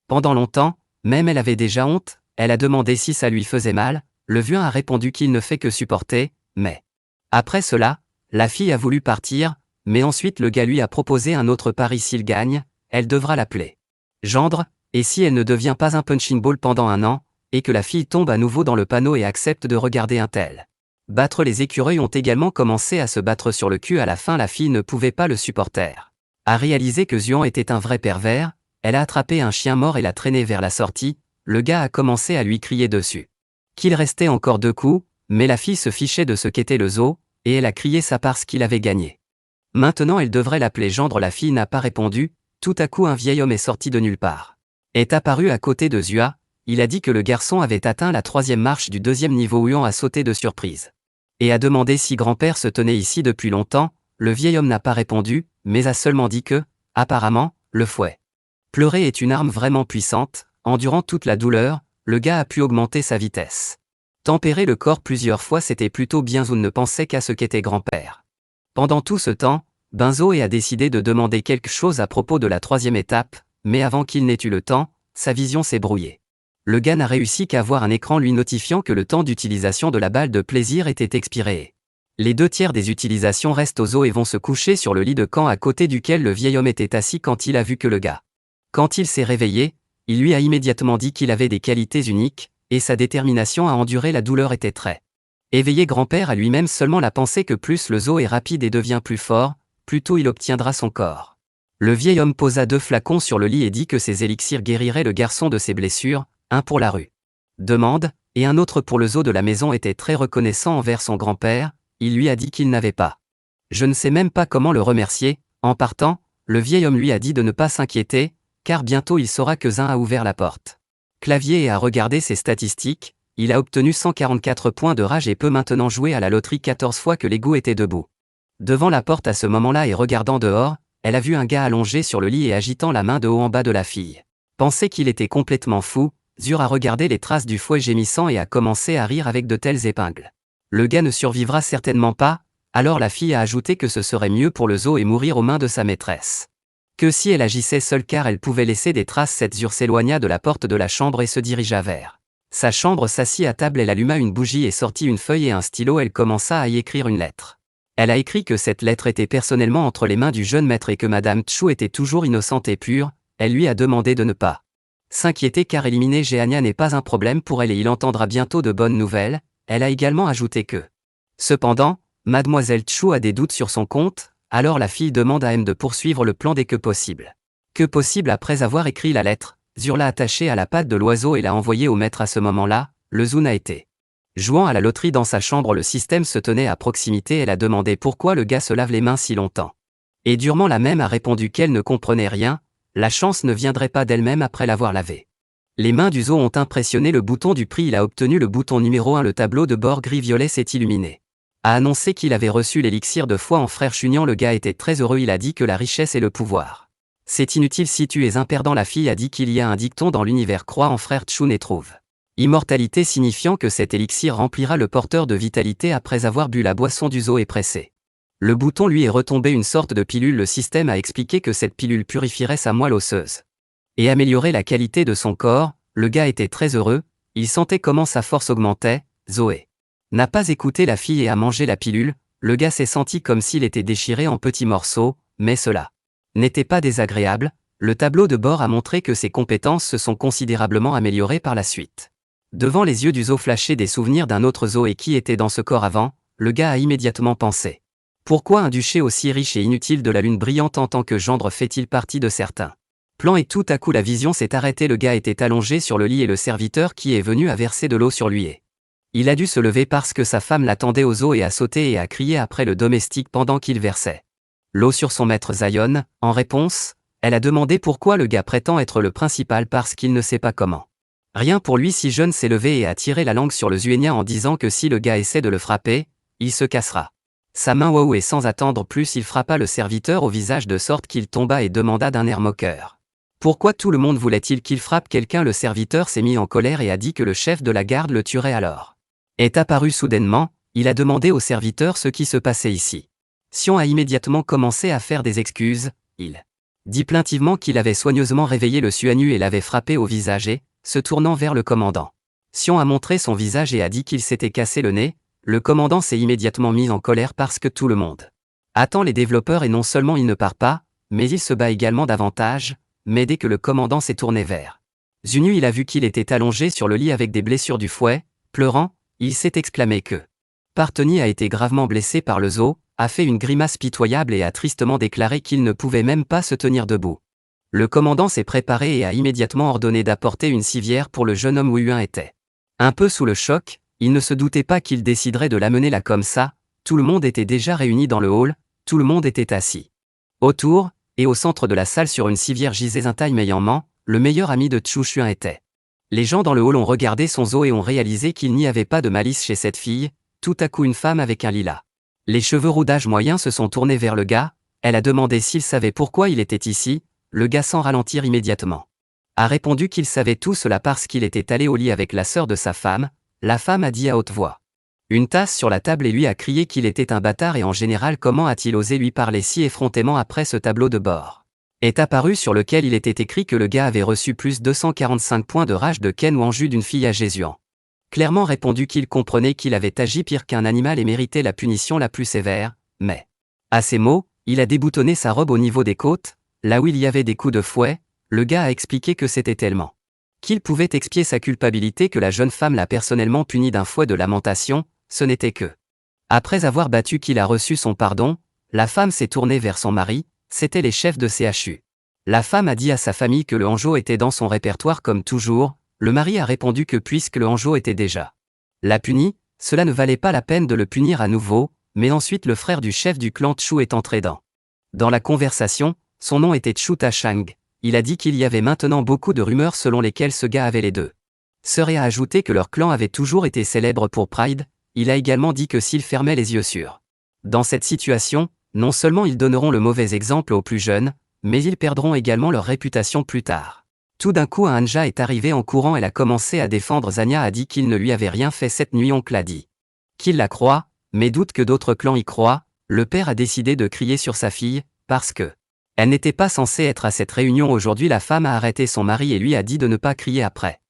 pendant longtemps, même elle avait déjà honte. Elle a demandé si ça lui faisait mal. Le vieux a répondu qu'il ne fait que supporter, mais après cela, la fille a voulu partir, mais ensuite le gars lui a proposé un autre pari: s'il gagne, elle devra l'appeler gendre, et si elle ne devient pas un punching ball pendant un an, et que la fille tombe à nouveau dans le panneau et accepte de regarder un tel battre. Les écureuils ont également commencé à se battre sur le cul. À la fin, la fille ne pouvait pas le supporter. A réalisé que Zhuang était un vrai pervers, elle a attrapé un chien mort et l'a traîné vers la sortie. Le gars a commencé à lui crier dessus qu'il restait encore 2 coups, mais la fille se fichait de ce qu'était le zoo, et elle a crié ça parce qu'il avait gagné. Maintenant elle devrait l'appeler gendre. La fille n'a pas répondu. Tout à coup un vieil homme est sorti de nulle part. Est apparu à côté de Zhuang. Il a dit que le garçon avait atteint la 3e marche du 2e niveau. Huan a sauté de surprise et a demandé si grand-père se tenait ici depuis longtemps. Le vieil homme n'a pas répondu, mais a seulement dit que, apparemment, le fouet pleurer est une arme vraiment puissante. Endurant toute la douleur, le gars a pu augmenter sa vitesse. Tempérer le corps plusieurs fois, c'était plutôt bien. Zun ne pensait qu'à ce qu'était grand-père. Pendant tout ce temps, Benzo a décidé de demander quelque chose à propos de la 3e étape, mais avant qu'il n'ait eu le temps, sa vision s'est brouillée. Le gars n'a réussi qu'à voir un écran lui notifiant que le temps d'utilisation de la balle de plaisir était expiré. Les 2/3 des utilisations restent au zoo et vont se coucher sur le lit de camp à côté duquel le vieil homme était assis quand il a vu que le gars. Quand il s'est réveillé, il lui a immédiatement dit qu'il avait des qualités uniques, et sa détermination à endurer la douleur était très éveillée. Grand-père a lui-même seulement la pensée que plus le zoo est rapide et devient plus fort, plus tôt il obtiendra son corps. Le vieil homme posa 2 flacons sur le lit et dit que ces élixirs guériraient le garçon de ses blessures, un pour la rue demande, et un autre pour le zoo de la maison. Était très reconnaissant envers son grand-père. Il lui a dit qu'il n'avait pas. Je ne sais même pas comment le remercier. En partant, le vieil homme lui a dit de ne pas s'inquiéter, car bientôt il saura que Zin a ouvert la porte clavier et a regardé ses statistiques. Il a obtenu 144 points de rage et peut maintenant jouer à la loterie 14 fois que l'égout était debout. Devant la porte à ce moment-là et regardant dehors, elle a vu un gars allongé sur le lit et agitant la main de haut en bas de la fille. Pensait qu'il était complètement fou. Zur a regardé les traces du fouet gémissant et a commencé à rire avec de telles épingles. Le gars ne survivra certainement pas. Alors la fille a ajouté que ce serait mieux pour le zoo et mourir aux mains de sa maîtresse que si elle agissait seule, car elle pouvait laisser des traces. Cette Zur s'éloigna de la porte de la chambre et se dirigea vers Sa chambre s'assit à table, elle alluma une bougie et sortit une feuille et un stylo, elle commença à y écrire une lettre. Elle a écrit que cette lettre était personnellement entre les mains du jeune maître et que Madame Tchou était toujours innocente et pure. Elle lui a demandé de ne pas s'inquiéter car éliminer Jeania n'est pas un problème pour elle et il entendra bientôt de bonnes nouvelles. Elle a également ajouté que cependant, Mademoiselle Tchou a des doutes sur son compte, alors la fille demande à M de poursuivre le plan dès que possible. Que possible après avoir écrit la lettre, Zur l'a attachée à la patte de l'oiseau et l'a envoyée au maître à ce moment-là, le Zoun a été jouant à la loterie dans sa chambre, le système se tenait à proximité, elle a demandé pourquoi le gars se lave les mains si longtemps. Et durement la même a répondu qu'elle ne comprenait rien, la chance ne viendrait pas d'elle-même après l'avoir lavé. Les mains du zoo ont impressionné le bouton du prix, il a obtenu le bouton numéro 1, le tableau de bord gris-violet s'est illuminé. A annoncé qu'il avait reçu l'élixir de foi en frère Chunian, le gars était très heureux, il a dit que la richesse est le pouvoir. C'est inutile si tu es un perdant, la fille a dit qu'il y a un dicton dans l'univers, croit en frère Tchun et trouve immortalité, signifiant que cet élixir remplira le porteur de vitalité après avoir bu la boisson du zoo et pressé. Le bouton lui est retombé une sorte de pilule, le système a expliqué que cette pilule purifierait sa moelle osseuse et améliorait la qualité de son corps. Le gars était très heureux, il sentait comment sa force augmentait. Zoé n'a pas écouté la fille et a mangé la pilule, le gars s'est senti comme s'il était déchiré en petits morceaux, mais cela n'était pas désagréable. Le tableau de bord a montré que ses compétences se sont considérablement améliorées par la suite. Devant les yeux du zoo flashaient des souvenirs d'un autre zoo et qui était dans ce corps avant, le gars a immédiatement pensé. Pourquoi un duché aussi riche et inutile de la lune brillante en tant que gendre fait-il partie de certains plans? Et tout à coup la vision s'est arrêtée, le gars était allongé sur le lit et le serviteur qui est venu a versé de l'eau sur lui et il a dû se lever parce que sa femme l'attendait au zoo et a sauté et a crié après le domestique pendant qu'il versait l'eau sur son maître Zion. En réponse, elle a demandé pourquoi le gars prétend être le principal parce qu'il ne sait pas comment. Rien pour lui, si jeune s'est levé et a tiré la langue sur le Zuenia en disant que si le gars essaie de le frapper, il se cassera sa main. Waouh, et sans attendre plus il frappa le serviteur au visage de sorte qu'il tomba et demanda d'un air moqueur. Pourquoi tout le monde voulait-il qu'il frappe quelqu'un? Le serviteur s'est mis en colère et a dit que le chef de la garde le tuerait alors. Est apparu soudainement, il a demandé au serviteur ce qui se passait ici. Sion a immédiatement commencé à faire des excuses, il dit plaintivement qu'il avait soigneusement réveillé le Suanu et l'avait frappé au visage et, se tournant vers le commandant, Sion a montré son visage et a dit qu'il s'était cassé le nez. Le commandant s'est immédiatement mis en colère parce que tout le monde attend les développeurs et non seulement il ne part pas, mais il se bat également davantage. Mais dès que le commandant s'est tourné vers Zunu, il a vu qu'il était allongé sur le lit avec des blessures du fouet, pleurant, il s'est exclamé que Parteni a été gravement blessé par le zoo, a fait une grimace pitoyable et a tristement déclaré qu'il ne pouvait même pas se tenir debout. Le commandant s'est préparé et a immédiatement ordonné d'apporter une civière pour le jeune homme. Wuyuan était un peu sous le choc, il ne se doutait pas qu'il déciderait de l'amener là comme ça. Tout le monde était déjà réuni dans le hall, tout le monde était assis autour, et au centre de la salle sur une civière gisait un Tai Meiyanman, le meilleur ami de Chu Xuan était. Les gens dans le hall ont regardé son zoo et ont réalisé qu'il n'y avait pas de malice chez cette fille. Tout à coup une femme avec un lilas les cheveux roux d'âge moyen se sont tournés vers le gars, elle a demandé s'il savait pourquoi il était ici. Le gars sans ralentir immédiatement a répondu qu'il savait tout cela parce qu'il était allé au lit avec la sœur de sa femme. La femme a dit à haute voix une tasse sur la table et lui a crié qu'il était un bâtard et en général comment a-t-il osé lui parler si effrontément. Après ce tableau de bord est apparu sur lequel il était écrit que le gars avait reçu plus 245 points de rage de Ken Wanju d'une fille à Jésuan. Clairement répondu qu'il comprenait qu'il avait agi pire qu'un animal et méritait la punition la plus sévère, mais à ces mots, il a déboutonné sa robe au niveau des côtes. Là où il y avait des coups de fouet, le gars a expliqué que c'était tellement qu'il pouvait expier sa culpabilité que la jeune femme l'a personnellement puni d'un fouet de lamentation. Ce n'était que après avoir battu qu'il a reçu son pardon. La femme s'est tournée vers son mari, c'étaient les chefs de CHU. La femme a dit à sa famille que le Hanjo était dans son répertoire comme toujours. Le mari a répondu que puisque le Hanjo était déjà l'a puni, cela ne valait pas la peine de le punir à nouveau. Mais ensuite le frère du chef du clan Chu est entré dans la conversation. Son nom était Chu Tashang. Il a dit qu'il y avait maintenant beaucoup de rumeurs selon lesquelles ce gars avait les deux sœurs et a ajouté que leur clan avait toujours été célèbre pour Pride. Il a également dit que s'ils fermaient les yeux sur dans cette situation, non seulement ils donneront le mauvais exemple aux plus jeunes, mais ils perdront également leur réputation plus tard. Tout d'un coup Anja est arrivée en courant, elle a commencé à défendre Zania, a dit qu'il ne lui avait rien fait cette nuit, oncle a dit qu'il la croit, mais doute que d'autres clans y croient. Le père a décidé de crier sur sa fille, parce que elle n'était pas censée être à cette réunion aujourd'hui. La femme a arrêté son mari et lui a dit de ne pas crier après.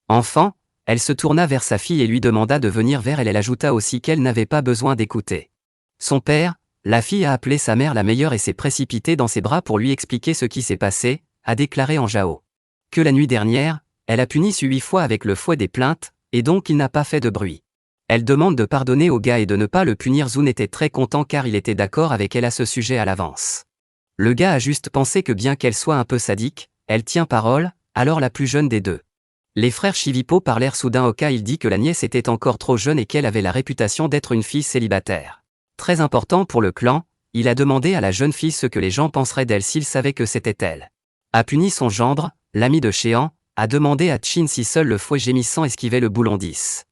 Enfant, Elle se tourna vers sa fille et lui demanda de venir vers elle. Elle ajouta aussi qu'elle n'avait pas besoin d'écouter son père. La fille a appelé sa mère la meilleure et s'est précipitée dans ses bras pour lui expliquer ce qui s'est passé, a déclaré Anjao. Que la nuit dernière, elle a puni 8 fois avec le fouet des plaintes, et donc il n'a pas fait de bruit. Elle demande de pardonner au gars et de ne pas le punir. Zoun était très content car il était d'accord avec elle à ce sujet à l'avance. Le gars a juste pensé que bien qu'elle soit un peu sadique, elle tient parole, alors la plus jeune des deux. Les frères Chivipo parlèrent soudain au cas. Il dit que la nièce était encore trop jeune et qu'elle avait la réputation d'être une fille célibataire. Très important pour le clan, il a demandé à la jeune fille ce que les gens penseraient d'elle s'ils savaient que c'était elle. A puni son gendre, l'ami de Chéan, a demandé à Chin si seul le fouet gémissant esquivait le boulon 10.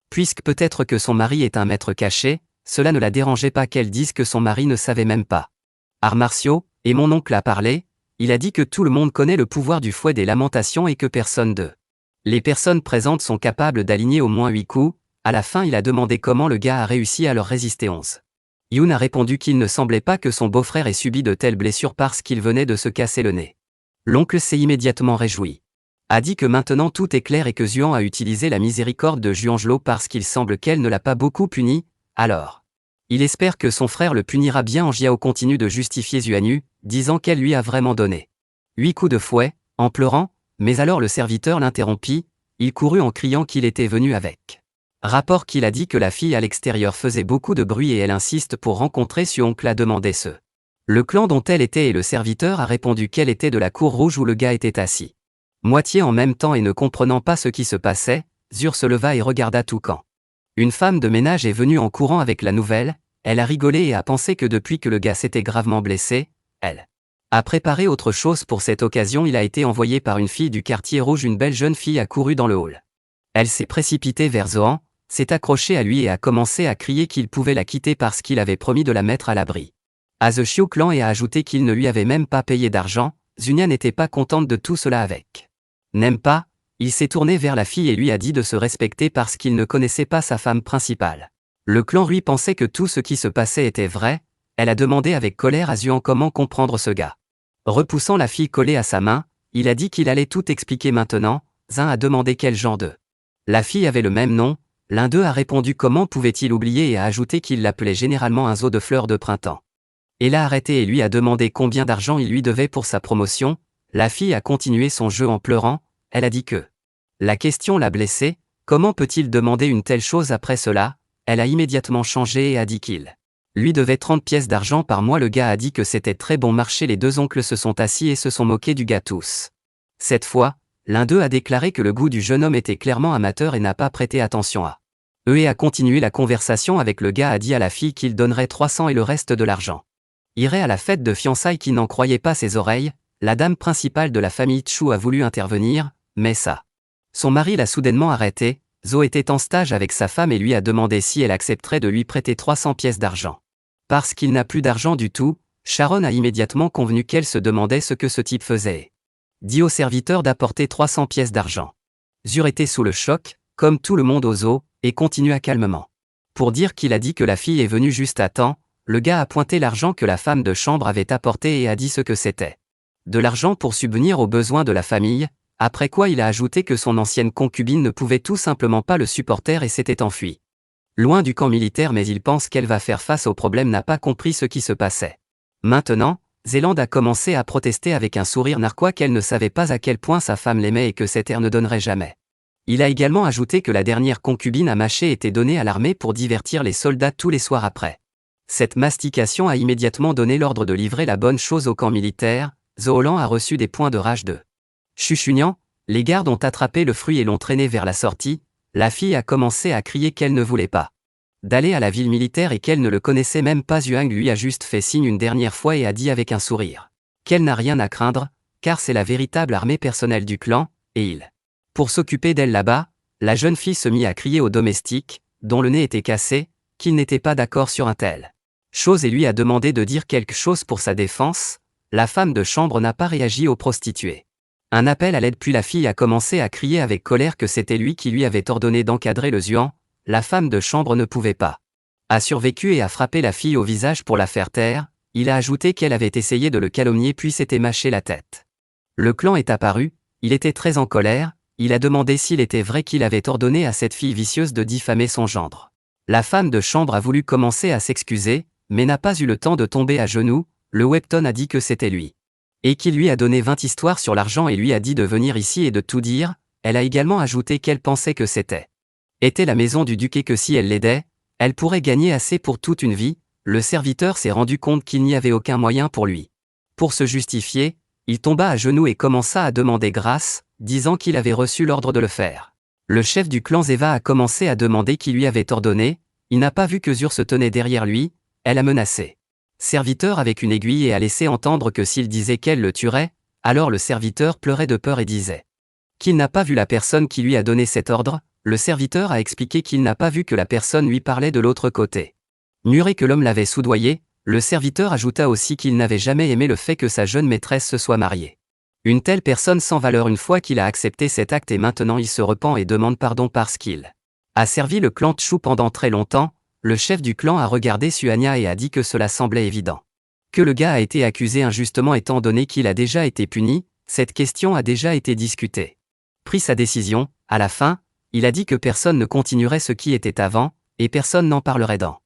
Puisque peut-être que son mari est un maître caché, cela ne la dérangeait pas qu'elle dise que son mari ne savait même pas. Arts martiaux, et mon oncle a parlé, il a dit que tout le monde connaît le pouvoir du fouet des lamentations et que personne de les personnes présentes sont capables d'aligner au moins 8 coups. À la fin il a demandé comment le gars a réussi à leur résister 11. Yoon a répondu qu'il ne semblait pas que son beau-frère ait subi de telles blessures parce qu'il venait de se casser le nez. L'oncle s'est immédiatement réjoui. A dit que maintenant tout est clair et que Zuan a utilisé la miséricorde de Juangelot parce qu'il semble qu'elle ne l'a pas beaucoup puni, alors. Il espère que son frère le punira bien. Anjiao continue de justifier Zuanu, disant qu'elle lui a vraiment donné 8 coups de fouet, en pleurant, mais alors le serviteur l'interrompit, il courut en criant qu'il était venu avec. Rapport qu'il a dit que la fille à l'extérieur faisait beaucoup de bruit et elle insiste pour rencontrer Suoncle a demandé ce. Le clan dont elle était et le serviteur a répondu qu'elle était de la cour rouge où le gars était assis. Moitié en même temps et ne comprenant pas ce qui se passait, Zur se leva et regarda Toucan. Une femme de ménage est venue en courant avec la nouvelle, elle a rigolé et a pensé que depuis que le gars s'était gravement blessé, elle a préparé autre chose pour cette occasion. Il a été envoyé par une fille du quartier rouge. Une belle jeune fille a couru dans le hall. Elle s'est précipitée vers Zohan, s'est accrochée à lui et a commencé à crier qu'il pouvait la quitter parce qu'il avait promis de la mettre à l'abri. A The Chiu Clan et a ajouté qu'il ne lui avait même pas payé d'argent. Zunia n'était pas contente de tout cela avec. N'aime pas, il s'est tourné vers la fille et lui a dit de se respecter parce qu'il ne connaissait pas sa femme principale. Le clan lui pensait que tout ce qui se passait était vrai. Elle a demandé avec colère à Zuan comment comprendre ce gars. Repoussant la fille collée à sa main, il a dit qu'il allait tout expliquer maintenant. Zin a demandé quel genre de. La fille avait le même nom. L'un d'eux a répondu comment pouvait-il oublier et a ajouté qu'il l'appelait généralement un zoo de fleurs de printemps. Et l'a arrêté et lui a demandé combien d'argent il lui devait pour sa promotion. La fille a continué son jeu en pleurant. Elle a dit que la question l'a blessée. Comment peut-il demander une telle chose après cela? Elle a immédiatement changé et a dit qu'il lui devait 30 pièces d'argent par mois. Le gars a dit que c'était très bon marché. Les deux oncles se sont assis et se sont moqués du gars tous. Cette fois, l'un d'eux a déclaré que le goût du jeune homme était clairement amateur et n'a pas prêté attention à eux et a continué la conversation avec le gars. A dit à la fille qu'il donnerait 300 et le reste de l'argent irait à la fête de fiançailles. Qui n'en croyait pas ses oreilles. La dame principale de la famille Chu a voulu intervenir, mais ça. Son mari l'a soudainement arrêté. Zo était en stage avec sa femme et lui a demandé si elle accepterait de lui prêter 300 pièces d'argent. Parce qu'il n'a plus d'argent du tout, Sharon a immédiatement convenu qu'elle se demandait ce que ce type faisait. Dit au serviteur d'apporter 300 pièces d'argent. Zur était sous le choc, comme tout le monde au zoo, et continua calmement. Pour dire qu'il a dit que la fille est venue juste à temps, le gars a pointé l'argent que la femme de chambre avait apporté et a dit ce que c'était. De l'argent pour subvenir aux besoins de la famille, après quoi il a ajouté que son ancienne concubine ne pouvait tout simplement pas le supporter et s'était enfuie. Loin du camp militaire, mais il pense qu'elle va faire face au problème. N'a pas compris ce qui se passait. Maintenant, Zélande a commencé à protester avec un sourire narquois qu'elle ne savait pas à quel point sa femme l'aimait et que cet air ne donnerait jamais. Il a également ajouté que la dernière concubine à mâcher était donnée à l'armée pour divertir les soldats tous les soirs après. Cette mastication a immédiatement donné l'ordre de livrer la bonne chose au camp militaire. Zoholan a reçu des points de rage de chuchugnant. Les gardes ont attrapé le fruit et l'ont traîné vers la sortie. La fille a commencé à crier qu'elle ne voulait pas d'aller à la ville militaire et qu'elle ne le connaissait même pas. Yuang lui a juste fait signe une dernière fois et a dit avec un sourire qu'elle n'a rien à craindre, car c'est la véritable armée personnelle du clan, et il. Pour s'occuper d'elle là-bas, la jeune fille se mit à crier au domestique, dont le nez était cassé, qu'il n'était pas d'accord sur un tel chose et lui a demandé de dire quelque chose pour sa défense. La femme de chambre n'a pas réagi aux prostituées. Un appel à l'aide puis la fille a commencé à crier avec colère que c'était lui qui lui avait ordonné d'encadrer le Zuan. La femme de chambre ne pouvait pas. A survécu et a frappé la fille au visage pour la faire taire. Il a ajouté qu'elle avait essayé de le calomnier puis s'était mâché la tête. Le clan est apparu, il était très en colère, Il a demandé s'il était vrai qu'il avait ordonné à cette fille vicieuse de diffamer son gendre. La femme de chambre a voulu commencer à s'excuser, mais n'a pas eu le temps de tomber à genoux. Le webtoon a dit que c'était lui. Et qu'il lui a donné 20 histoires sur l'argent et lui a dit de venir ici et de tout dire. Elle a également ajouté qu'elle pensait que était la maison du duc et que si elle l'aidait, elle pourrait gagner assez pour toute une vie. Le serviteur s'est rendu compte qu'il n'y avait aucun moyen pour lui. Pour se justifier, il tomba à genoux et commença à demander grâce, disant qu'il avait reçu l'ordre de le faire. Le chef du clan Zeva a commencé à demander qui lui avait ordonné. Il n'a pas vu que Zur se tenait derrière lui. Elle a menacé serviteur avec une aiguille et a laissé entendre que s'il disait qu'elle le tuerait, alors le serviteur pleurait de peur et disait qu'il n'a pas vu la personne qui lui a donné cet ordre. Le serviteur a expliqué qu'il n'a pas vu que la personne lui parlait de l'autre côté. Muré que l'homme l'avait soudoyé, le serviteur ajouta aussi qu'il n'avait jamais aimé le fait que sa jeune maîtresse se soit mariée. Une telle personne sans valeur une fois qu'il a accepté cet acte et maintenant il se repent et demande pardon parce qu'il a servi le clan Tchou pendant très longtemps. Le chef du clan a regardé Suanya et a dit que cela semblait évident. Que le gars a été accusé injustement étant donné qu'il a déjà été puni, cette question a déjà été discutée. Pris sa décision, à la fin, il a dit que personne ne continuerait ce qui était avant, et personne n'en parlerait dans.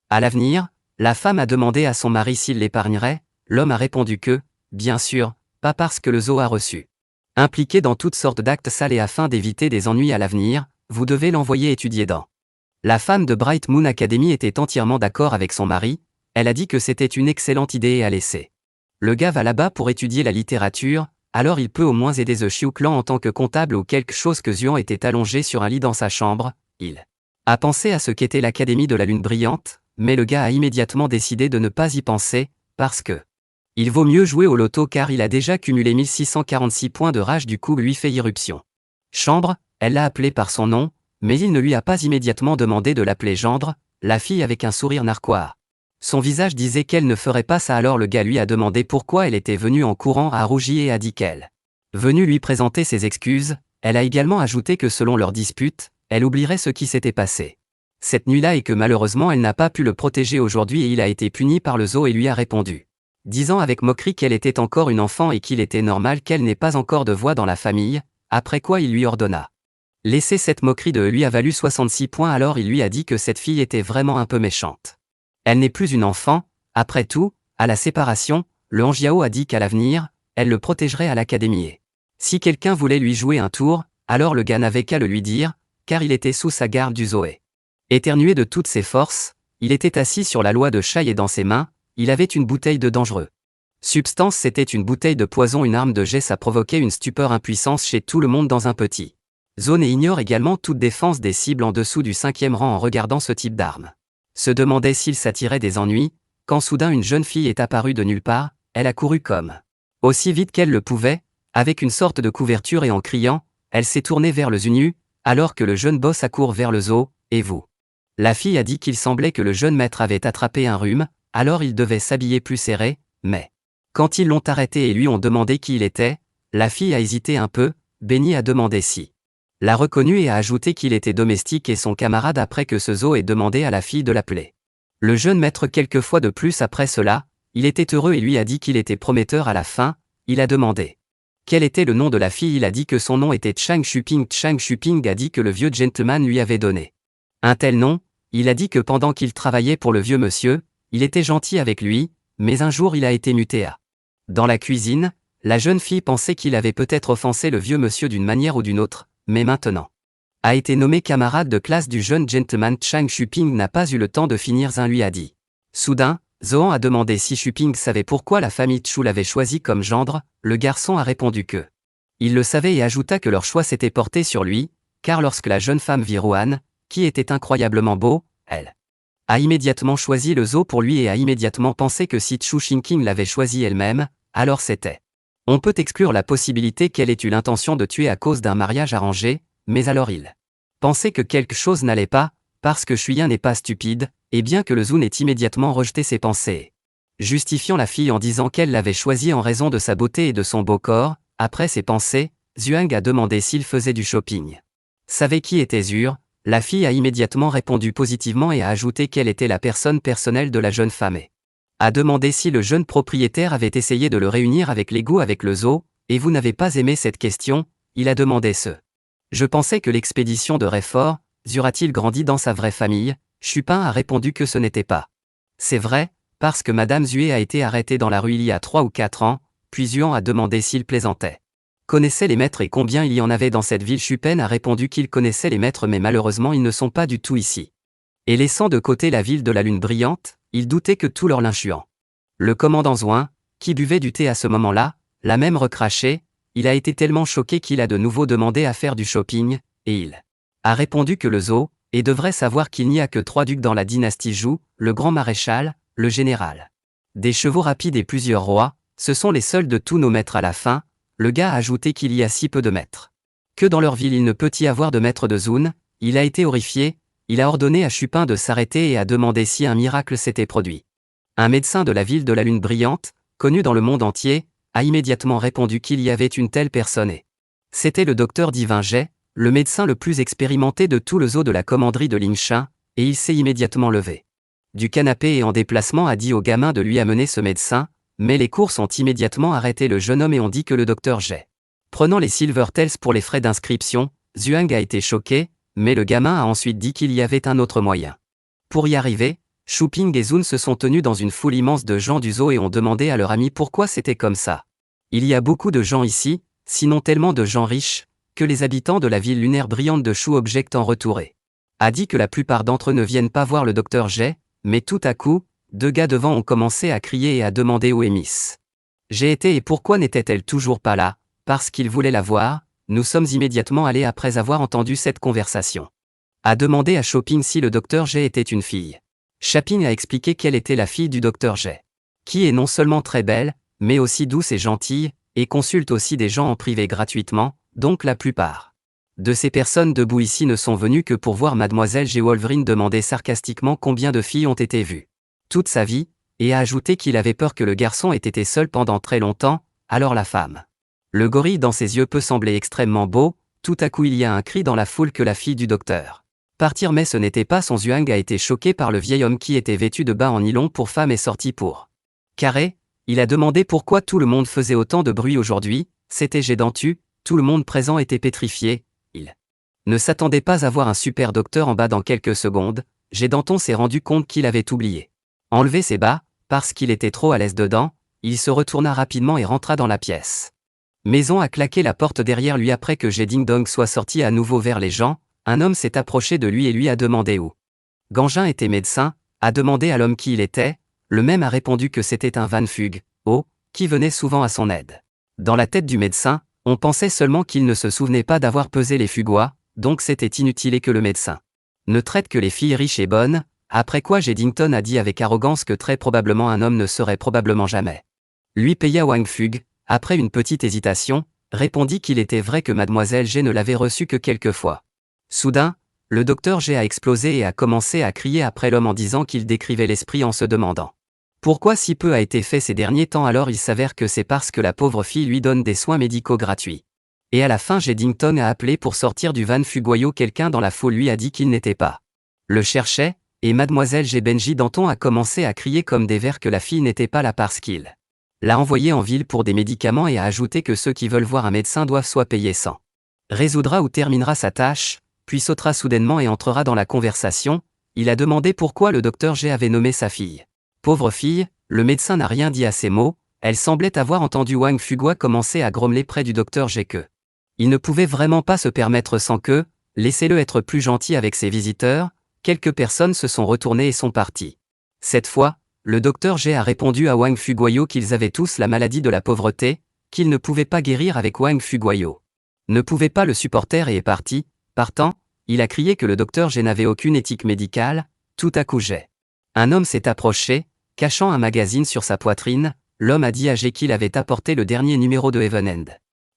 À l'avenir, la femme a demandé à son mari s'il l'épargnerait. L'homme a répondu que, bien sûr, pas parce que le zoo a reçu. Impliqué dans toutes sortes d'actes sales et afin d'éviter des ennuis à l'avenir, vous devez l'envoyer étudier dans. La femme de Bright Moon Academy était entièrement d'accord avec son mari. Elle a dit que c'était une excellente idée et a laissé. Le gars va là-bas pour étudier la littérature, alors il peut au moins aider The Xiu Clan en tant que comptable ou quelque chose que Zuan était allongé sur un lit dans sa chambre. Il a pensé à ce qu'était l'Académie de la Lune Brillante, mais le gars a immédiatement décidé de ne pas y penser, parce que il vaut mieux jouer au loto car il a déjà cumulé 1646 points de rage du coup lui fait irruption. Chambre, elle l'a appelé par son nom, mais il ne lui a pas immédiatement demandé de l'appeler gendre, la fille avec un sourire narquois. Son visage disait qu'elle ne ferait pas ça alors le gars lui a demandé pourquoi elle était venue en courant à rougi et a dit qu'elle venue lui présenter ses excuses. Elle a également ajouté que selon leur dispute, elle oublierait ce qui s'était passé cette nuit-là et que malheureusement elle n'a pas pu le protéger aujourd'hui et il a été puni par le zoo et lui a répondu, disant avec moquerie qu'elle était encore une enfant et qu'il était normal qu'elle n'ait pas encore de voix dans la famille, après quoi il lui ordonna. Laisser cette moquerie de lui a valu 66 points alors il lui a dit que cette fille était vraiment un peu méchante. Elle n'est plus une enfant, après tout, à la séparation, le Hanjiao a dit qu'à l'avenir, elle le protégerait à l'académie. Si quelqu'un voulait lui jouer un tour, alors le gars n'avait qu'à le lui dire, car il était sous sa garde du Zoé. Éternué de toutes ses forces, il était assis sur la loi de Shai et dans ses mains, il avait une bouteille de dangereux substance, c'était une bouteille de poison, une arme de jet, ça provoquait une stupeur, impuissance chez tout le monde dans un petit zone et ignore également toute défense des cibles en dessous du 5e rang en regardant ce type d'arme. Se demandait s'il s'attirait des ennuis, quand soudain une jeune fille est apparue de nulle part. Elle a couru comme aussi vite qu'elle le pouvait, avec une sorte de couverture et en criant, elle s'est tournée vers le Zunyu, alors que le jeune boss accourt vers le zoo. Et vous? La fille a dit qu'il semblait que le jeune maître avait attrapé un rhume, alors il devait s'habiller plus serré, mais quand ils l'ont arrêté et lui ont demandé qui il était, la fille a hésité un peu. Benny a demandé si l'a reconnu et a ajouté qu'il était domestique et son camarade après que ce zoo ait demandé à la fille de l'appeler. Le jeune maître quelques fois de plus après cela, il était heureux et lui a dit qu'il était prometteur à la fin. Il a demandé quel était le nom de la fille, il a dit que son nom était Chang Shuping. Chang Shuping a dit que le vieux gentleman lui avait donné un tel nom. Il a dit que pendant qu'il travaillait pour le vieux monsieur, il était gentil avec lui, mais un jour il a été muté à. Dans la cuisine, la jeune fille pensait qu'il avait peut-être offensé le vieux monsieur d'une manière ou d'une autre, mais maintenant a été nommé camarade de classe du jeune gentleman. Chang Shuping n'a pas eu le temps de finir, lui a dit. Soudain, Zoan a demandé si Shuping savait pourquoi la famille Tchou l'avait choisi comme gendre. Le garçon a répondu que il le savait et ajouta que leur choix s'était porté sur lui, car lorsque la jeune femme vit Rohan, qui était incroyablement beau, elle a immédiatement choisi le zoo pour lui et a immédiatement pensé que si Tchou Shinking l'avait choisi elle-même, alors c'était. On peut exclure la possibilité qu'elle ait eu l'intention de tuer à cause d'un mariage arrangé, mais alors il pensait que quelque chose n'allait pas, parce que Shuyan n'est pas stupide, et bien que le Zun ait immédiatement rejeté ses pensées, justifiant la fille en disant qu'elle l'avait choisi en raison de sa beauté et de son beau corps. Après ses pensées, Zhuang a demandé s'il faisait du shopping. Savait qui était Zur. La fille a immédiatement répondu positivement et a ajouté qu'elle était la personne personnelle de la jeune femme et a demandé si le jeune propriétaire avait essayé de le réunir avec les goûts avec le zoo. Et vous n'avez pas aimé cette question? Il a demandé ce Je pensais que l'expédition de Rayford, a-t-il grandi dans sa vraie famille? Chupin a répondu que ce n'était pas. C'est vrai, parce que Madame Zhué a été arrêtée dans la rue il y a 3 ou 4 ans, puis Yuan a demandé s'il plaisantait. Connaissait les maîtres et combien il y en avait dans cette ville? Chupin a répondu qu'il connaissait les maîtres mais malheureusement ils ne sont pas du tout ici. Et laissant de côté la ville de la lune brillante, il doutait que tout leur l'inchuant. Le commandant Zhuang, qui buvait du thé à ce moment-là, l'a même recraché. Il a été tellement choqué qu'il a de nouveau demandé à faire du shopping, et il a répondu que le zoo, et devrait savoir qu'il n'y a que 3 ducs dans la dynastie Zhou, le grand maréchal, le général. Des chevaux rapides et plusieurs rois, ce sont les seuls de tous nos maîtres à la fin. Le gars a ajouté qu'il y a si peu de maîtres. Que dans leur ville il ne peut y avoir de maître de Zun. Il a été horrifié, il a ordonné à Chupin de s'arrêter et a demandé si un miracle s'était produit. Un médecin de la ville de la lune brillante, connu dans le monde entier, a immédiatement répondu qu'il y avait une telle personne et c'était le docteur Divin Jai, le médecin le plus expérimenté de tout le zoo de la commanderie de Lingshan, et il s'est immédiatement levé du canapé et en déplacement a dit au gamin de lui amener ce médecin, mais les courses ont immédiatement arrêté le jeune homme et ont dit que le docteur Jai prenant les Silvertails pour les frais d'inscription. Zhuang a été choqué, mais le gamin a ensuite dit qu'il y avait un autre moyen. Pour y arriver, Shuping et Zun se sont tenus dans une foule immense de gens du zoo et ont demandé à leur ami pourquoi c'était comme ça. Il y a beaucoup de gens ici, sinon tellement de gens riches, que les habitants de la ville lunaire brillante de Shu objectent en retour et a dit que la plupart d'entre eux ne viennent pas voir le docteur Jai, mais tout à coup, 2 gars devant ont commencé à crier et à demander où est Miss. J'ai été et pourquoi n'était-elle toujours pas là? Parce qu'ils voulaient la voir. Nous sommes immédiatement allés après avoir entendu cette conversation. A demandé à Shopping si le docteur Jai était une fille. Shopping a expliqué qu'elle était la fille du docteur Jai, qui est non seulement très belle, mais aussi douce et gentille, et consulte aussi des gens en privé gratuitement, donc la plupart de ces personnes debout ici ne sont venues que pour voir Mademoiselle Jai. Wolverine demandait sarcastiquement combien de filles ont été vues toute sa vie, et a ajouté qu'il avait peur que le garçon ait été seul pendant très longtemps. Alors la femme. Le gorille dans ses yeux peut sembler extrêmement beau. Tout à coup il y a un cri dans la foule que la fille du docteur partir, mais ce n'était pas son. Zhuang a été choqué par le vieil homme qui était vêtu de bas en nylon pour femme et sorti pour carré. Il a demandé pourquoi tout le monde faisait autant de bruit aujourd'hui. C'était Gédantu. Tout le monde présent était pétrifié. Il ne s'attendait pas à voir un super docteur en bas dans quelques secondes. Gédanton s'est rendu compte qu'il avait oublié enlever ses bas, parce qu'il était trop à l'aise dedans. Il se retourna rapidement et rentra dans la pièce. Maison a claqué la porte derrière lui après que Ding Dong soit sorti à nouveau vers les gens. Un homme s'est approché de lui et lui a demandé où Gangin était médecin, a demandé à l'homme qui il était. Le même a répondu que c'était un Van Fugue, qui venait souvent à son aide. Dans la tête du médecin, on pensait seulement qu'il ne se souvenait pas d'avoir pesé les fugois, donc c'était inutile et que le médecin ne traite que les filles riches et bonnes. Après quoi Jeddington a dit avec arrogance que très probablement un homme ne serait probablement jamais lui paya Wang Fugue. Après une petite hésitation, répondit qu'il était vrai que Mademoiselle Jai ne l'avait reçu que quelques fois. Soudain, le docteur Jai a explosé et a commencé à crier après l'homme en disant qu'il décrivait l'esprit en se demandant pourquoi si peu a été fait ces derniers temps. Alors il s'avère que c'est parce que la pauvre fille lui donne des soins médicaux gratuits. Et à la fin Jeddington a appelé pour sortir du Van Fugoyo. Quelqu'un dans la foule lui a dit qu'il n'était pas le cherchait, et Mademoiselle Jai Benji Danton a commencé à crier comme des vers que la fille n'était pas là parce qu'il l'a envoyé en ville pour des médicaments et a ajouté que ceux qui veulent voir un médecin doivent soit payer 100 résoudra ou terminera sa tâche, puis sautera soudainement et entrera dans la conversation. Il a demandé pourquoi le docteur Jai avait nommé sa fille pauvre fille. Le médecin n'a rien dit à ces mots. Elle semblait avoir entendu Wang Fugua commencer à grommeler près du docteur Jai que il ne pouvait vraiment pas se permettre sans que, laissez-le être plus gentil avec ses visiteurs. Quelques personnes se sont retournées et sont parties. Cette fois, le docteur Jai a répondu à Wang Fuguayo qu'ils avaient tous la maladie de la pauvreté, qu'ils ne pouvaient pas guérir avec Wang Fuguayo. Ne pouvait pas le supporter et est parti. Partant, il a crié que le docteur Jai n'avait aucune éthique médicale. Tout à coup Jai. Un homme s'est approché, cachant un magazine sur sa poitrine. L'homme a dit à Jai qu'il avait apporté le dernier numéro de Heaven End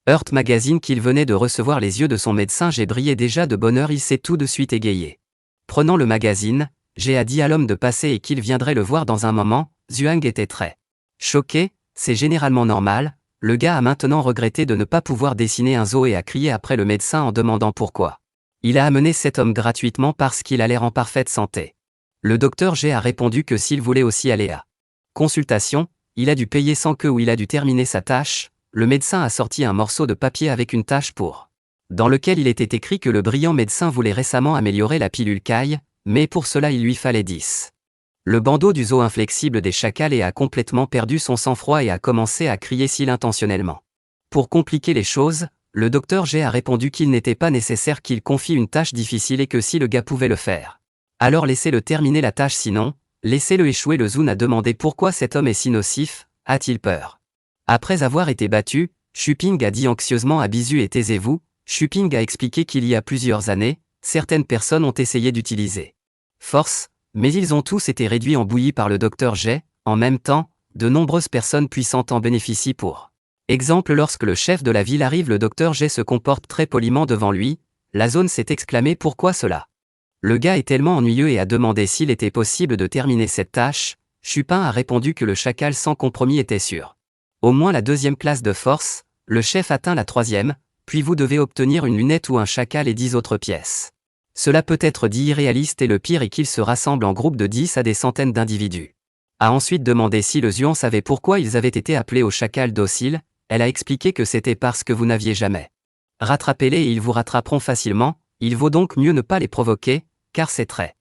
Earth Magazine qu'il venait de recevoir. Les yeux de son médecin Jai brillaient déjà de bonheur. Il s'est tout de suite égayé. Prenant le magazine, Jai a dit à l'homme de passer et qu'il viendrait le voir dans un moment. Zhuang était très choqué. C'est généralement normal. Le gars a maintenant regretté de ne pas pouvoir dessiner un zoo et a crié après le médecin en demandant pourquoi. Il a amené cet homme gratuitement parce qu'il a l'air en parfaite santé. Le docteur Jai a répondu que s'il voulait aussi aller à consultation, il a dû payer sans que ou il a dû terminer sa tâche. Le médecin a sorti un morceau de papier avec une tâche pour dans lequel il était écrit que le brillant médecin voulait récemment améliorer la pilule caille, mais pour cela il lui fallait 10. Le bandeau du zoo inflexible des chacals a complètement perdu son sang-froid et a commencé à crier s'il intentionnellement. Pour compliquer les choses, le docteur G a répondu qu'il n'était pas nécessaire qu'il confie une tâche difficile et que si le gars pouvait le faire, alors laissez-le terminer la tâche, sinon, laissez-le échouer. Le Zoon a demandé pourquoi cet homme est si nocif, a-t-il peur? Après avoir été battu, Shuping a dit anxieusement à Bisu et taisez-vous. Shuping a expliqué qu'il y a plusieurs années, certaines personnes ont essayé d'utiliser force, mais ils ont tous été réduits en bouillie par le docteur G. En même temps, de nombreuses personnes puissantes en bénéficient pour exemple. Lorsque le chef de la ville arrive, le docteur G se comporte très poliment devant lui. La zone s'est exclamée pourquoi cela? Le gars est tellement ennuyeux et a demandé s'il était possible de terminer cette tâche. Chupin a répondu que le chacal sans compromis était sûr au moins la 2e classe de force. Le chef atteint la 3e, puis vous devez obtenir une lunette ou un chacal et 10 autres pièces. Cela peut être dit irréaliste et le pire est qu'ils se rassemblent en groupe de 10 à des centaines d'individus. A ensuite demandé si le Zuan savait pourquoi ils avaient été appelés au chacal docile. Elle a expliqué que c'était parce que vous n'aviez jamais rattrapez-les et ils vous rattraperont facilement. Il vaut donc mieux ne pas les provoquer, car c'est très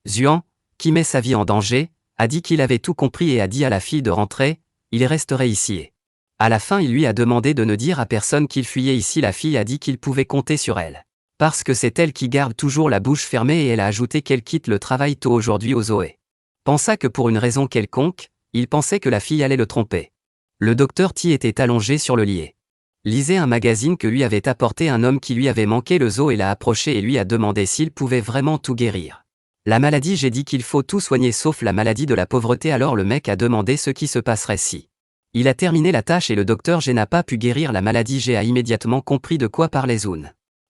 Zuan, qui met sa vie en danger, a dit qu'il avait tout compris et a dit à la fille de rentrer, il resterait ici et à la fin il lui a demandé de ne dire à personne qu'il fuyait ici. La fille a dit qu'il pouvait compter sur elle, parce que c'est elle qui garde toujours la bouche fermée et elle a ajouté qu'elle quitte le travail tôt aujourd'hui au Zoé. Pensa que pour une raison quelconque, il pensait que la fille allait le tromper. Le docteur T était allongé sur le lit. Lisait un magazine que lui avait apporté un homme qui lui avait manqué. Le zoo et l'a approché et lui a demandé s'il pouvait vraiment tout guérir. La maladie, j'ai dit qu'il faut tout soigner sauf la maladie de la pauvreté. Alors le mec a demandé ce qui se passerait si il a terminé la tâche et le docteur G n'a pas pu guérir la maladie. G a immédiatement compris de quoi parlait Zoon.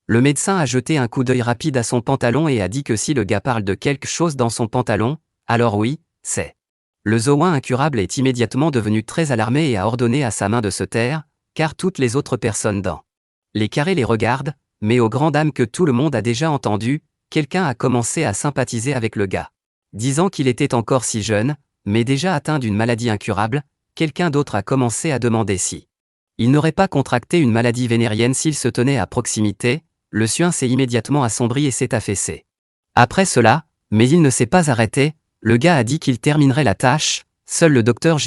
Le médecin a jeté un coup d'œil rapide à son pantalon et a dit que si le gars parle de quelque chose dans son pantalon, alors oui, c'est. Le Zoan incurable est immédiatement devenu très alarmé et a ordonné à sa main de se taire, car toutes les autres personnes dans les carrés les regardent, mais aux grandes dames que tout le monde a déjà entendu, quelqu'un a commencé à sympathiser avec le gars. Disant qu'il était encore si jeune, mais déjà atteint d'une maladie incurable, quelqu'un d'autre a commencé à demander si il n'aurait pas contracté une maladie vénérienne s'il se tenait à proximité. Le Suin s'est immédiatement assombri et s'est affaissé. Après cela, mais il ne s'est pas arrêté, le gars a dit qu'il terminerait la tâche. Seul le docteur G